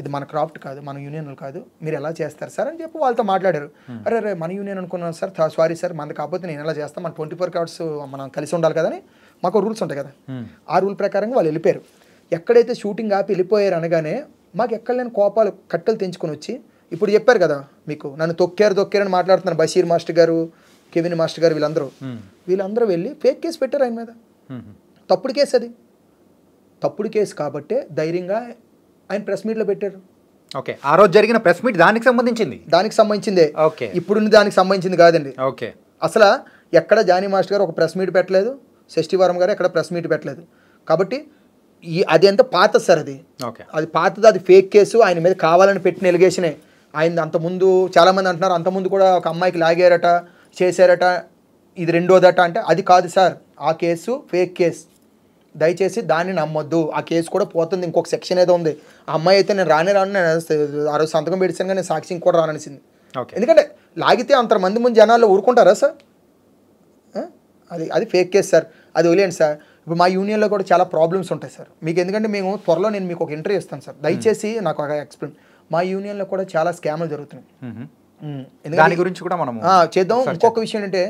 ఇది మన క్రాఫ్ట్ కాదు, మన యూనియన్ కాదు, మీరు ఎలా చేస్తారు సార్ అని చెప్పి వాళ్ళతో మాట్లాడారు. అరే మన యూనియన్ అనుకున్నాను సార్, సారీ సార్, మనది కాకపోతే నేను ఎలా చేస్తాను, మన 24 క్రాఫ్ట్స్ మనం కలిసి ఉండాలి కదా అని మాకు రూల్స్ ఉంటాయి కదా. ఆ రూల్ ప్రకారంగా వాళ్ళు వెళ్ళిపోయారు. ఎక్కడైతే షూటింగ్ ఆపి వెళ్ళిపోయారు అనగానే మాకు ఎక్కడ లేని కోపాలు కట్టెలు తెంచుకొని వచ్చి, ఇప్పుడు చెప్పారు కదా మీకు, నన్ను తొక్కారని మాట్లాడుతున్నారు బషీర్ మాస్టర్ గారు, కెవిన్ మాస్టర్ గారు, వీళ్ళందరూ వెళ్ళి ఫేక్ కేసు పెట్టారు ఆయన మీద. తప్పుడు కేసు, అది తప్పుడు కేసు కాబట్టే ధైర్యంగా ఆయన ప్రెస్ మీట్లో పెట్టారు. ఓకే, ఆ రోజు జరిగిన ప్రెస్ మీట్ దానికి సంబంధించిందే. ఓకే, ఇప్పుడు దానికి సంబంధించింది కాదండి. ఓకే, అసలు ఎక్కడ జానీ మాస్టర్ గారు ఒక ప్రెస్ మీట్ పెట్టలేదు, శశివరం గారు ఎక్కడ ప్రెస్ మీట్ పెట్టలేదు. కాబట్టి అది ఎంత పాత సార్, అది పాతది, అది ఫేక్ కేసు. ఆయన మీద కావాలని పెట్టిన ఎలిగేషనే. ఆయన అంతకుముందు చాలామంది అంటున్నారు, అంతకుముందు కూడా ఒక అమ్మాయికి లాగారట, చేశారట, ఇది రెండోదట. అంటే అది కాదు సార్, ఆ కేసు ఫేక్ కేసు. దయచేసి దాన్ని నమ్మొద్దు, ఆ కేసు కూడా పోతుంది, ఇంకొక సెక్షన్ ఏదో ఉంది. ఆ అమ్మాయి అయితే నేను రాను నేను ఆ రోజు సంతకం పెడిచాను కానీ నేను సాక్షి కూడా రాననిసింది. ఎందుకంటే లాగితే అంతమంది ముందు జనాల్లో ఊరుకుంటారా సార్? అది ఫేక్ కేసు సార్, అది వదిలేండి సార్. ఇప్పుడు మా యూనియన్లో కూడా చాలా ప్రాబ్లమ్స్ ఉంటాయి సార్ మీకు. ఎందుకంటే మేము త్వరలో నేను మీకు ఒక ఇంటర్వ్యూ ఇస్తాను సార్, దయచేసి నాకు ఒక ఎక్స్ప్లెయిన్. మా యూనియన్లో కూడా చాలా స్కామ్లు జరుగుతున్నాయి, దాని గురించి కూడా మనం చేద్దాం. ఇంకొక విషయం ఏంటంటే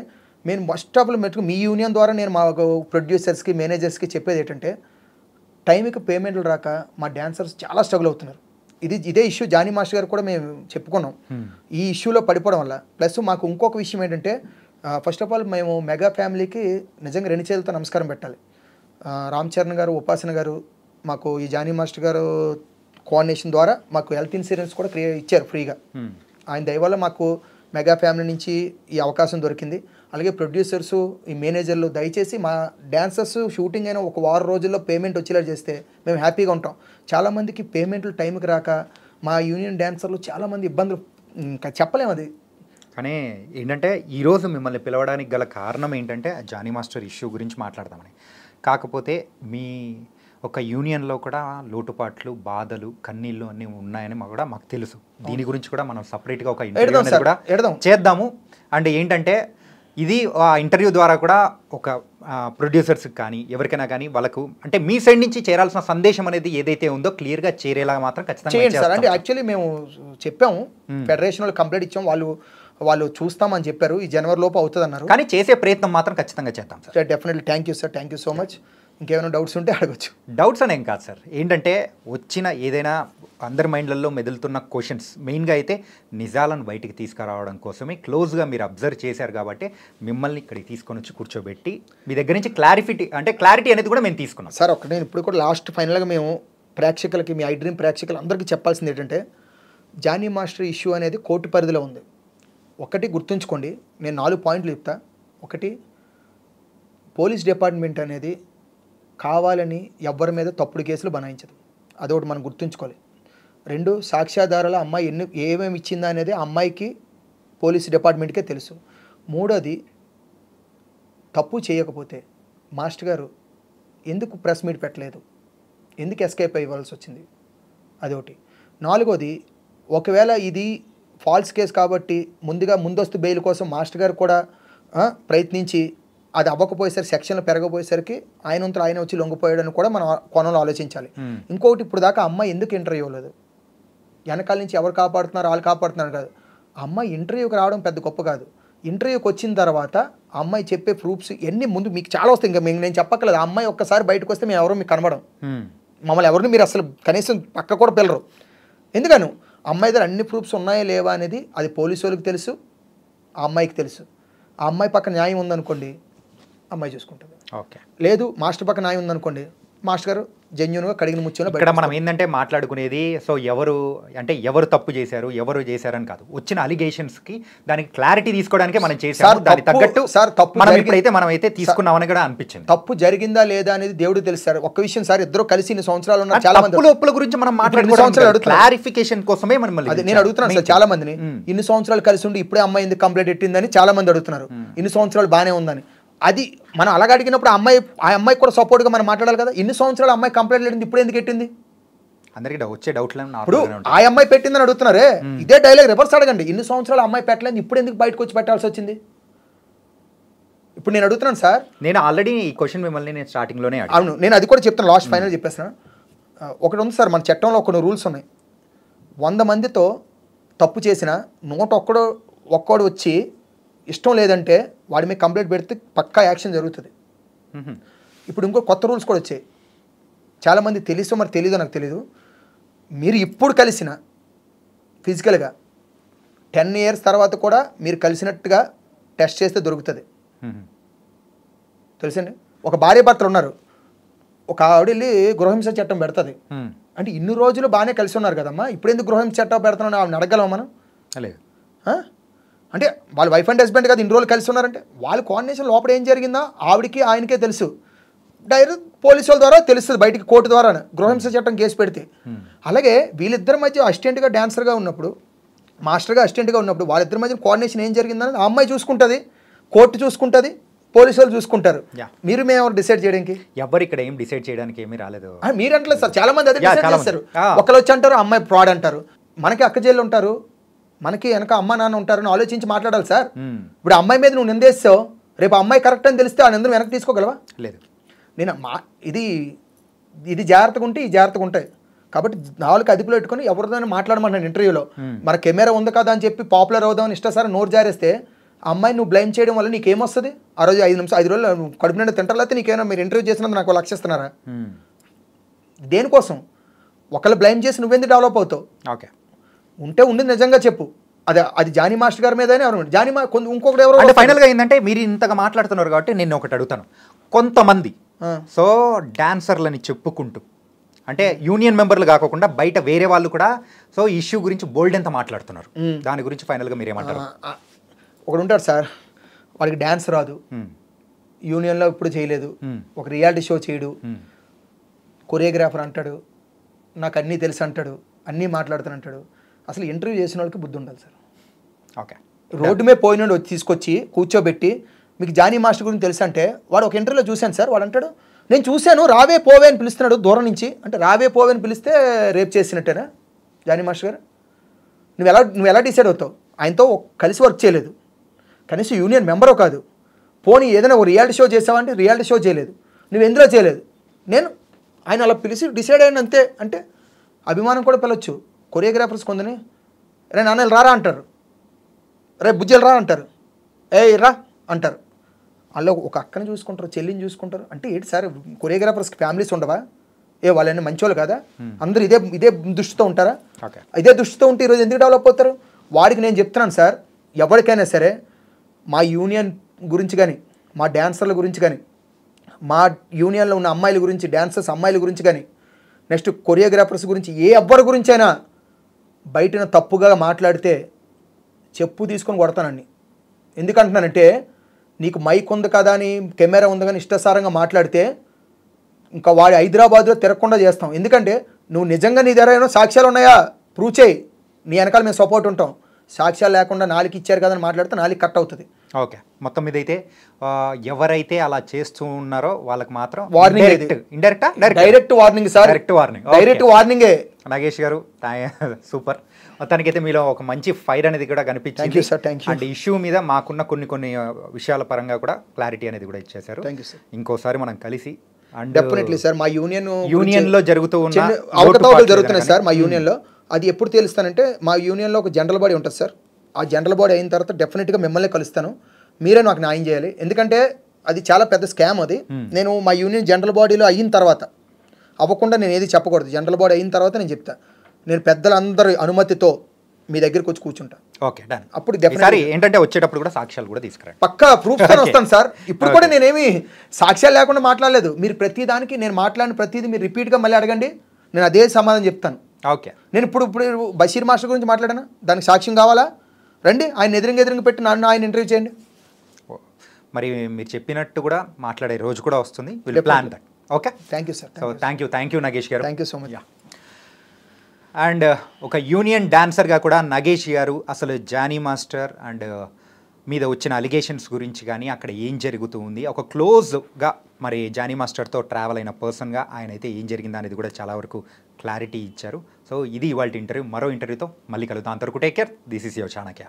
నేను ఫస్ట్ ఆఫ్ ఆల్ మెట్టుకు మీ యూనియన్ ద్వారా నేను మా ప్రొడ్యూసర్స్కి మేనేజర్స్కి చెప్పేది ఏంటంటే టైంకి పేమెంట్లు రాక మా డాన్సర్స్ చాలా స్ట్రగుల్ అవుతున్నారు. ఇదే ఇష్యూ జానీ మాస్టర్ గారు కూడా మేము చెప్పుకున్నాం. ఈ ఇష్యూలో పడిపోవడం వల్ల ప్లస్ మాకు ఇంకొక విషయం ఏంటంటే ఫస్ట్ ఆఫ్ ఆల్ మేము మెగా ఫ్యామిలీకి నిజంగా 2 చేతులతో నమస్కారం పెట్టాలి. రామ్ చరణ్ గారు, ఉపాసన గారు మాకు ఈ జానీ మాస్టర్ గారు కోఆర్డినేషన్ ద్వారా మాకు హెల్త్ ఇన్సూరెన్స్ కూడా ఇచ్చారు ఫ్రీగా. ఆయన దయ వల్ల మాకు మెగా ఫ్యామిలీ నుంచి ఈ అవకాశం దొరికింది. అలాగే ప్రొడ్యూసర్సు, ఈ మేనేజర్లు దయచేసి మా డాన్సర్స్ షూటింగ్ అయిన ఒక వారం రోజుల్లో పేమెంట్ వచ్చేలా చేస్తే మేము హ్యాపీగా ఉంటాం. చాలామందికి పేమెంట్లు టైంకి రాక మా యూనియన్ డాన్సర్లు చాలామంది ఇబ్బందులు ఇంకా చెప్పలేము. అది కానీ ఏంటంటే ఈరోజు మిమ్మల్ని పిలవడానికి గల కారణం ఏంటంటే జానీ మాస్టర్ ఇష్యూ గురించి మాట్లాడదామని. కాకపోతే మీ ఒక యూనియన్లో కూడా లోటుపాట్లు, బాధలు, కన్నీళ్ళు అన్నీ ఉన్నాయని మాకు తెలుసు. దీని గురించి కూడా మనం సపరేట్గా ఒక ఇంటర్వ్యూ అనేది కూడా చేద్దాము. అండ్ ఏంటంటే ఇది ఆ ఇంటర్వ్యూ ద్వారా కూడా ఒక ప్రొడ్యూసర్స్కి కానీ ఎవరికైనా కానీ వాళ్ళకు అంటే మీ సైడ్ నుంచి చేరాల్సిన సందేశం అనేది ఏదైతే ఉందో క్లియర్గా చేరేలా మాత్రం ఖచ్చితంగా చేయండి సార్. అంటే యాక్చువల్లీ మేము చెప్పాము, ఫెడరేషన్ వాళ్ళు కంప్లైంట్ ఇచ్చాము, వాళ్ళు చూస్తామని చెప్పారు, ఈ జనవరి లోపు అవుతుంది అన్నారు. కానీ చేసే ప్రయత్నం మాత్రం ఖచ్చితంగా చేద్దాం sir. Definitely. Thank you sir, thank you so much. ఇంకేమైనా డౌట్స్ ఉంటే అడగచ్చు. డౌట్స్ అనేం కాదు సార్, ఏంటంటే వచ్చిన ఏదైనా అందరి మైండ్లలో మెదులుతున్న క్వశ్చన్స్ మెయిన్గా అయితే నిజాలను బయటికి తీసుకురావడం కోసమే క్లోజ్గా మీరు అబ్జర్వ్ చేశారు కాబట్టి మిమ్మల్ని ఇక్కడికి తీసుకొని వచ్చి కూర్చోబెట్టి మీ దగ్గర నుంచి క్లారిటీ అనేది కూడా మేము తీసుకున్నాం సార్. ఒకటి నేను ఇప్పుడు కూడా లాస్ట్ ఫైనల్గా మేము ప్రేక్షకులకి, మీ ఐ డ్రీమ్ ప్రేక్షకులు అందరికీ చెప్పాల్సింది ఏంటంటే జానీ మాస్టర్ ఇష్యూ అనేది కోర్టు పరిధిలో ఉంది. ఒకటి గుర్తుంచుకోండి, నేను 4 పాయింట్లు చెప్తా. ఒకటి, పోలీస్ డిపార్ట్మెంట్ అనేది కావాలని ఎవ్వరి మీద తప్పుడు కేసులు బనాయించదు, అదొకటి మనం గుర్తుంచుకోవాలి. 2, సాక్ష్యాధారాల అమ్మాయి ఏమేమి ఇచ్చిందా అనేది ఆ అమ్మాయికి పోలీస్ డిపార్ట్మెంట్కే తెలుసు. 3, తప్పు చేయకపోతే మాస్టర్ గారు ఎందుకు ప్రెస్ మీట్ పెట్టలేదు, ఎందుకు ఎస్కేప్ అయ్యవలసి వచ్చింది, అదొకటి. 4, ఒకవేళ ఇది ఫాల్స్ కేసు కాబట్టి ముందస్తు బెయిల్ కోసం మాస్టర్ గారు కూడా ప్రయత్నించి అది అవ్వకపోయేసరికి, సెక్షన్లు పెరగపోయేసరికి ఆయన వచ్చి లొంగిపోయాడని కూడా మనం కోణంలో ఆలోచించాలి. ఇంకొకటి, ఇప్పుడు దాకా అమ్మాయి ఎందుకు ఇంటర్వ్యూ లేదు, వెనకాల నుంచి ఎవరు కాపాడుతున్నారు, వాళ్ళు కాపాడుతున్నారు కాదు. అమ్మాయి ఇంటర్వ్యూకి రావడం పెద్ద గొప్ప కాదు. ఇంటర్వ్యూకి వచ్చిన తర్వాత అమ్మాయి చెప్పే ప్రూఫ్స్ ఎన్ని ముందు మీకు చాలా వస్తాయి, ఇంకా నేను చెప్పక్కర్లేదు. ఆ అమ్మాయి ఒక్కసారి బయటకు వస్తే మేము ఎవరు మీకు కనబడం, మమ్మల్ని ఎవరిని మీరు అసలు కనీసం పక్క కూడా పిల్లరు. ఎందుకను అమ్మాయి దగ్గర అన్ని ప్రూఫ్స్ ఉన్నాయా లేవా అనేది అది పోలీసు వాళ్ళకి తెలుసు, ఆ అమ్మాయికి తెలుసు. ఆ అమ్మాయి పక్క న్యాయం ఉందనుకోండి, అమ్మాయి చూసుకుంటుంది. ఓకే, లేదు మాస్టర్ పక్క న్యాయం ఉందనుకోండి, మాస్టర్ గారు జెన్యూన్గా కడిగిన ముచ్చున. ఇక్కడ మనం ఏంటంటే మాట్లాడుకునేది సో ఎవరు తప్పు చేశారు, ఎవరు చేశారని కాదు, వచ్చిన అలిగేషన్స్కి దానికి క్లారిటీ తీసుకోవడానికి మనం చేసాము. దానికి తగ్గట్టు సార్ తప్పు మనం అయితే తీసుకున్నామని కూడా అనిపించింది. తప్పు జరిగిందా లేదా అనేది దేవుడు తెలుసు సార్. ఒక్క విషయం సార్, ఇద్దరు కలిసి ఇన్ని సంవత్సరాలు ఉన్నారు, చాలా మంది ఒప్పుల గురించి మనం మాట్లాడుకోవడం క్లారిఫికేషన్ కోసమే మనం నేను అడుగుతున్నాను సార్ చాలా మందిని. ఇన్ని సంవత్సరాలు కలిసి ఉండి ఇప్పుడే అమ్మాయి ఎందుకు కంప్లైంట్ పెట్టిందని చాలా మంది అడుగుతున్నారు. ఇన్ని సంవత్సరాలు బాగానే ఉందని. అది మనం అలాగ అడిగినప్పుడు ఆ అమ్మాయికి కూడా సపోర్ట్గా మనం మాట్లాడాలి కదా. ఇన్ని సంవత్సరాలు అమ్మాయి కంప్లైంట్ లేదు, ఇప్పుడు ఎందుకు పెట్టింది? అందరికీ వచ్చే డౌట్లు ఇప్పుడు ఆ అమ్మాయి పెట్టిందని అడుగుతున్నారే, ఇదే డైలాగ్ రివర్స్ అడగండి. ఇన్ని సంవత్సరాలు అమ్మాయి పెట్టలేదు, ఇప్పుడు ఎందుకు బయటకు వచ్చి పెట్టాల్సి వచ్చింది? ఇప్పుడు నేను అడుగుతున్నాను సార్. నేను ఆల్రెడీ ఈ క్వశ్చన్ మిమ్మల్ని నేను స్టార్టింగ్లోనే అవును, నేను అది కూడా చెప్తాను, లాస్ట్ ఫైనల్ చెప్పేస్తాను. ఒకటి ఉంది సార్, మన చట్టంలో కొన్ని రూల్స్ ఉన్నాయి. 100 మందితో తప్పు చేసిన 101 వచ్చి ఇష్టం లేదంటే వాడి మీద కంప్లైంట్ పెడితే పక్కా యాక్షన్ జరుగుతుంది. ఇప్పుడు ఇంకో కొత్త రూల్స్ కూడా వచ్చాయి, చాలామంది తెలుసు మరి తెలీదో నాకు తెలీదు. మీరు ఇప్పుడు కలిసిన ఫిజికల్గా 10 years తర్వాత కూడా మీరు కలిసినట్టుగా టెస్ట్ చేస్తే దొరుకుతుంది. తెలుసండి, ఒక భార్య భర్తలు ఉన్నారు, ఒక ఆవిడ వెళ్ళి గృహహింస చట్టం పెడుతుంది. అంటే ఇన్ని రోజులు బాగానే కలిసి ఉన్నారు కదమ్మా, ఇప్పుడు ఎందుకు గృహహింస చట్టం పెడుతున్నాను ఆవిడని అడగలమా మనం? అంటే వాళ్ళు వైఫ్ అండ్ హస్బెండ్ కదా, ఇన్ని రోజులు కలిసి ఉన్నారంటే వాళ్ళ కోఆర్డినేషన్ లోపల ఏం జరిగిందో ఆవిడికి ఆయనకే తెలుసు. డైరెక్ట్ పోలీసుల ద్వారా తెలుస్తుంది బయటికి, కోర్టు ద్వారా గృహహింస చట్టం కేసు పెడితే. అలాగే వీళ్ళిద్దరి మధ్య అసిస్టెంట్గా డాన్సర్గా ఉన్నప్పుడు, మాస్టర్గా అసిస్టెంట్గా ఉన్నప్పుడు వాళ్ళిద్దరి మధ్య కోఆర్డినేషన్ ఏం జరిగిందని ఆ అమ్మాయి చూసుకుంటుంది, కోర్టు చూసుకుంటుంది, పోలీసు వాళ్ళు చూసుకుంటారు. Yeah. మేము డిసైడ్ చేయడానికి ఎవరు ఇక్కడ ఏం డిసైడ్ చేయడానికి ఏమీ రాలేదు. మీరు అంటలేదు సార్, చాలా మంది అదే Yeah, డిసైడ్ చాలా చేస్తారు. మంది. ఒకళ్ళు వచ్చి అంటారు అమ్మాయి ఫ్రాడ్ అంటారు, మనకి అక్క చెల్లి ఉంటారు, మనకి వెనక అమ్మ నాన్న ఉంటారని ఆలోచించి మాట్లాడాలి సార్. ఇప్పుడు అమ్మాయి మీద నువ్వు నిందేస్తావు, రేపు అమ్మాయి కరెక్ట్ అని తెలిస్తే ఆ నిందను వెనక్కి తీసుకోగలవా? లేదు. నేను ఇది జాగ్రత్తగా ఉంటే ఈ జాగ్రత్తగా ఉంటాయి కాబట్టి నాలుగు అదుపులో పెట్టుకొని ఎవరితోనే మాట్లాడమన్నాను ఇంటర్వ్యూలో. మన కెమెరా ఉంది కదా అని చెప్పి పాపులర్ అవుదామని ఇష్టసారి నోరు జారేస్తే ఆ అమ్మాయి నువ్వు బ్లైమ్ చేయడం వల్ల నీకేమొస్తుంది? ఆ రోజు 5 రోజులు కడుపు నిండా తింటారు, లేకపోతే నీకేమైనా మీరు ఇంటర్వ్యూ చేసినందుకు నాకు లక్షిస్తున్నారా? దేనికోసం? ఒకళ్ళు బ్లైమ్ చేసి నువ్వెందుకు డెవలప్ అవుతావు? ఓకే, ఉంటే ఉండి నిజంగా చెప్పు. అది జానీ మాస్టర్ గారి మీదనే ఎవరు జానీ ఇంకొకటి ఎవరు అంటే ఫైనల్గా ఏంటంటే మీరు ఇంతగా మాట్లాడుతున్నారు కాబట్టి నేను ఒకటి అడుగుతాను. కొంతమంది సో డాన్సర్లని చెప్పుకుంటూ అంటే యూనియన్ మెంబర్లు కాకుండా బయట వేరే వాళ్ళు కూడా సో ఇష్యూ గురించి బోల్డ్ ఎంత మాట్లాడుతున్నారు, దాని గురించి ఫైనల్గా మీరు ఏమంటారు? ఒకడు ఉంటాడు సార్, వాడికి డ్యాన్స్ రాదు, యూనియన్లో ఇప్పుడు చేయలేదు, ఒక రియాలిటీ షో చేయడు, కొరియోగ్రాఫర్ అంటాడు, నాకు అన్నీ తెలుసు అంటాడు, అన్నీ మాట్లాడుతాను అంటాడు. అసలు ఇంటర్వ్యూ చేసిన వాళ్ళకి బుద్ధి ఉండాలి సార్. ఓకే, రోడ్డు మీద పోయినాడు తీసుకొచ్చి కూర్చోబెట్టి మీకు జానీ మాస్టర్ గురించి తెలుసు అంటే వాడు ఒక ఇంటర్వ్యూలో చూశాను సార్, వాడు అంటాడు నేను చూశాను రావే పోవే అని పిలుస్తున్నాడు దూరం నుంచి. అంటే రావే పోవే అని పిలిస్తే రేప్ చేసినట్టేనా జానీ మాస్టర్ గారు? నువ్వు ఎలా డిసైడ్ అవుతావు? ఆయనతో కలిసి వర్క్ చేయలేదు, కనీసం యూనియన్ మెంబరో కాదు, పోనీ ఏదైనా ఒక రియాలిటీ షో చేసావంటే రియాలిటీ షో చేయలేదు, నువ్వు ఎందులో చేయలేదు. ఆయన అలా పిలిచి డిసైడ్ అయిన అంతే. అంటే అభిమానం కూడా పిలవచ్చు. కొరియోగ్రాఫర్స్ కొందని రే నాన్నలు రారా అంటారు, రే బుజ్జలు రా అంటారు, రా అంటారు. వాళ్ళు ఒక అక్కని చూసుకుంటారు, చెల్లిని చూసుకుంటారు. అంటే ఏంటి సార్ కొరియోగ్రాఫర్స్కి ఫ్యామిలీస్ ఉండవా? వాళ్ళని మంచోళ్ళు కదా, అందరూ ఇదే దృష్టితో ఉంటారా? ఇదే దృష్టితో ఉంటే ఈరోజు ఎందుకు డెవలప్ అవుతారు? వాడికి నేను చెప్తున్నాను సార్, ఎవరికైనా సరే మా యూనియన్ గురించి కానీ, మా డ్యాన్సర్ల గురించి కానీ, మా యూనియన్లో ఉన్న అమ్మాయిల గురించి, డ్యాన్సర్స్ అమ్మాయిల గురించి కానీ, నెక్స్ట్ కొరియోగ్రాఫర్స్ గురించి ఎవరి గురించి అయినా బయటన తప్పుగా మాట్లాడితే చెప్పు తీసుకొని కొడతానండి. ఎందుకంటున్నానంటే నీకు మైక్ ఉంది కదా అని, కెమెరా ఉంది కానీ ఇష్టసారంగా మాట్లాడితే ఇంకా వాడి హైదరాబాద్లో తిరగకుండా చేస్తాం. ఎందుకంటే నువ్వు నిజంగా నీ దగ్గర ఏమైనా సాక్ష్యాలు ఉన్నాయా ప్రూవ్ చేయి, నీ వెనకాల మేము సపోర్ట్ ఉంటాం. సాక్ష్యాలు లేకుండా నాలుగు ఇచ్చారు కదని మాట్లాడితే నాలుగు కట్ అవుతుంది. ఓకే, మొత్తం మీద అయితే ఎవరైతే అలా చేస్తూ ఉన్నారో వాళ్ళకి మాత్రం warning, direct warning sir, direct వార్నింగే. నాగేష్ గారు సూపర్. మొత్తానికైతే మీలో ఒక మంచి ఫైర్ అనేది కూడా కనిపించింది. అండ్ ఇష్యూ మీద మాకున్న కొన్ని విషయాల పరంగా కూడా క్లారిటీ అనేది కూడా ఇచ్చేశారు. ఇంకోసారి మనం కలిసి డెఫినెట్లీ సార్ మా యూనియన్ లో జరుగుతూ ఉన్న అవకతవకలు జరుగుతున్నాయి సార్ మా యూనియన్ లో. అది ఎప్పుడు తెలుస్తానంటే మా యూనియన్లో ఒక జనరల్ బాడీ ఉంటుంది సార్, ఆ జనరల్ బాడీ అయిన తర్వాత డెఫినెట్గా మిమ్మల్ని కలుస్తాను, మీరే నాకు న్యాయం చేయాలి. ఎందుకంటే అది చాలా పెద్ద స్కామ్. అది నేను మా యూనియన్ జనరల్ బాడీలో అయిన తర్వాత అవ్వకుండా నేను ఏది చెప్పకూడదు. జనరల్ బాడీ అయిన తర్వాత నేను చెప్తా. నేను పెద్దలందరి అనుమతితో మీ దగ్గరికి వచ్చి కూర్చుంటా. Okay done. అప్పుడు ఏంటంటే వచ్చేటప్పుడు కూడా సాక్ష్యాలు కూడా తీసుకురండి, పక్కా ప్రూఫ్స్ తో వస్తాను సార్. ఇప్పుడు కూడా నేనేమి సాక్ష్యాలు లేకుండా మాట్లాడలేదు. మీరు ప్రతి దానికి నేను మాట్లాడిన ప్రతిదీ మీరు రిపీట్గా మళ్ళీ అడగండి, నేను అదే సమాధానం చెప్తాను. ఓకే, నేను ఇప్పుడు బషీర్ మాస్టర్ గురించి మాట్లాడాను, దానికి సాక్ష్యం కావాలా? రండి, ఆయన ఎదురుగా పెట్టి నన్ను ఆయన ఇంటర్వ్యూ చేయండి. మరి మీరు చెప్పినట్టు కూడా మాట్లాడే రోజు కూడా వస్తుంది. Will plan that. Okay, thank you sir. So thank you Nagesh గారు. Thank you so much. And ఒక యూనియన్ డాన్సర్గా కూడా నాగేష్ గారు అసలు జానీ మాస్టర్ అండ్ మీద వచ్చిన అలిగేషన్స్ గురించి కానీ అక్కడ ఏం జరుగుతూ ఉంది, ఒక క్లోజ్గా మరి జానీ మాస్టర్తో ట్రావెల్ అయిన పర్సన్గా ఆయన అయితే ఏం జరిగిందా అనేది కూడా చాలా వరకు క్లారిటీ ఇచ్చారు. సో ఇది ఇవాళ ఇంటర్వ్యూ. మరో ఇంటర్వ్యూతో మళ్ళీ కలుద్దాం. అంతవరకు take care. This is your Chanakya.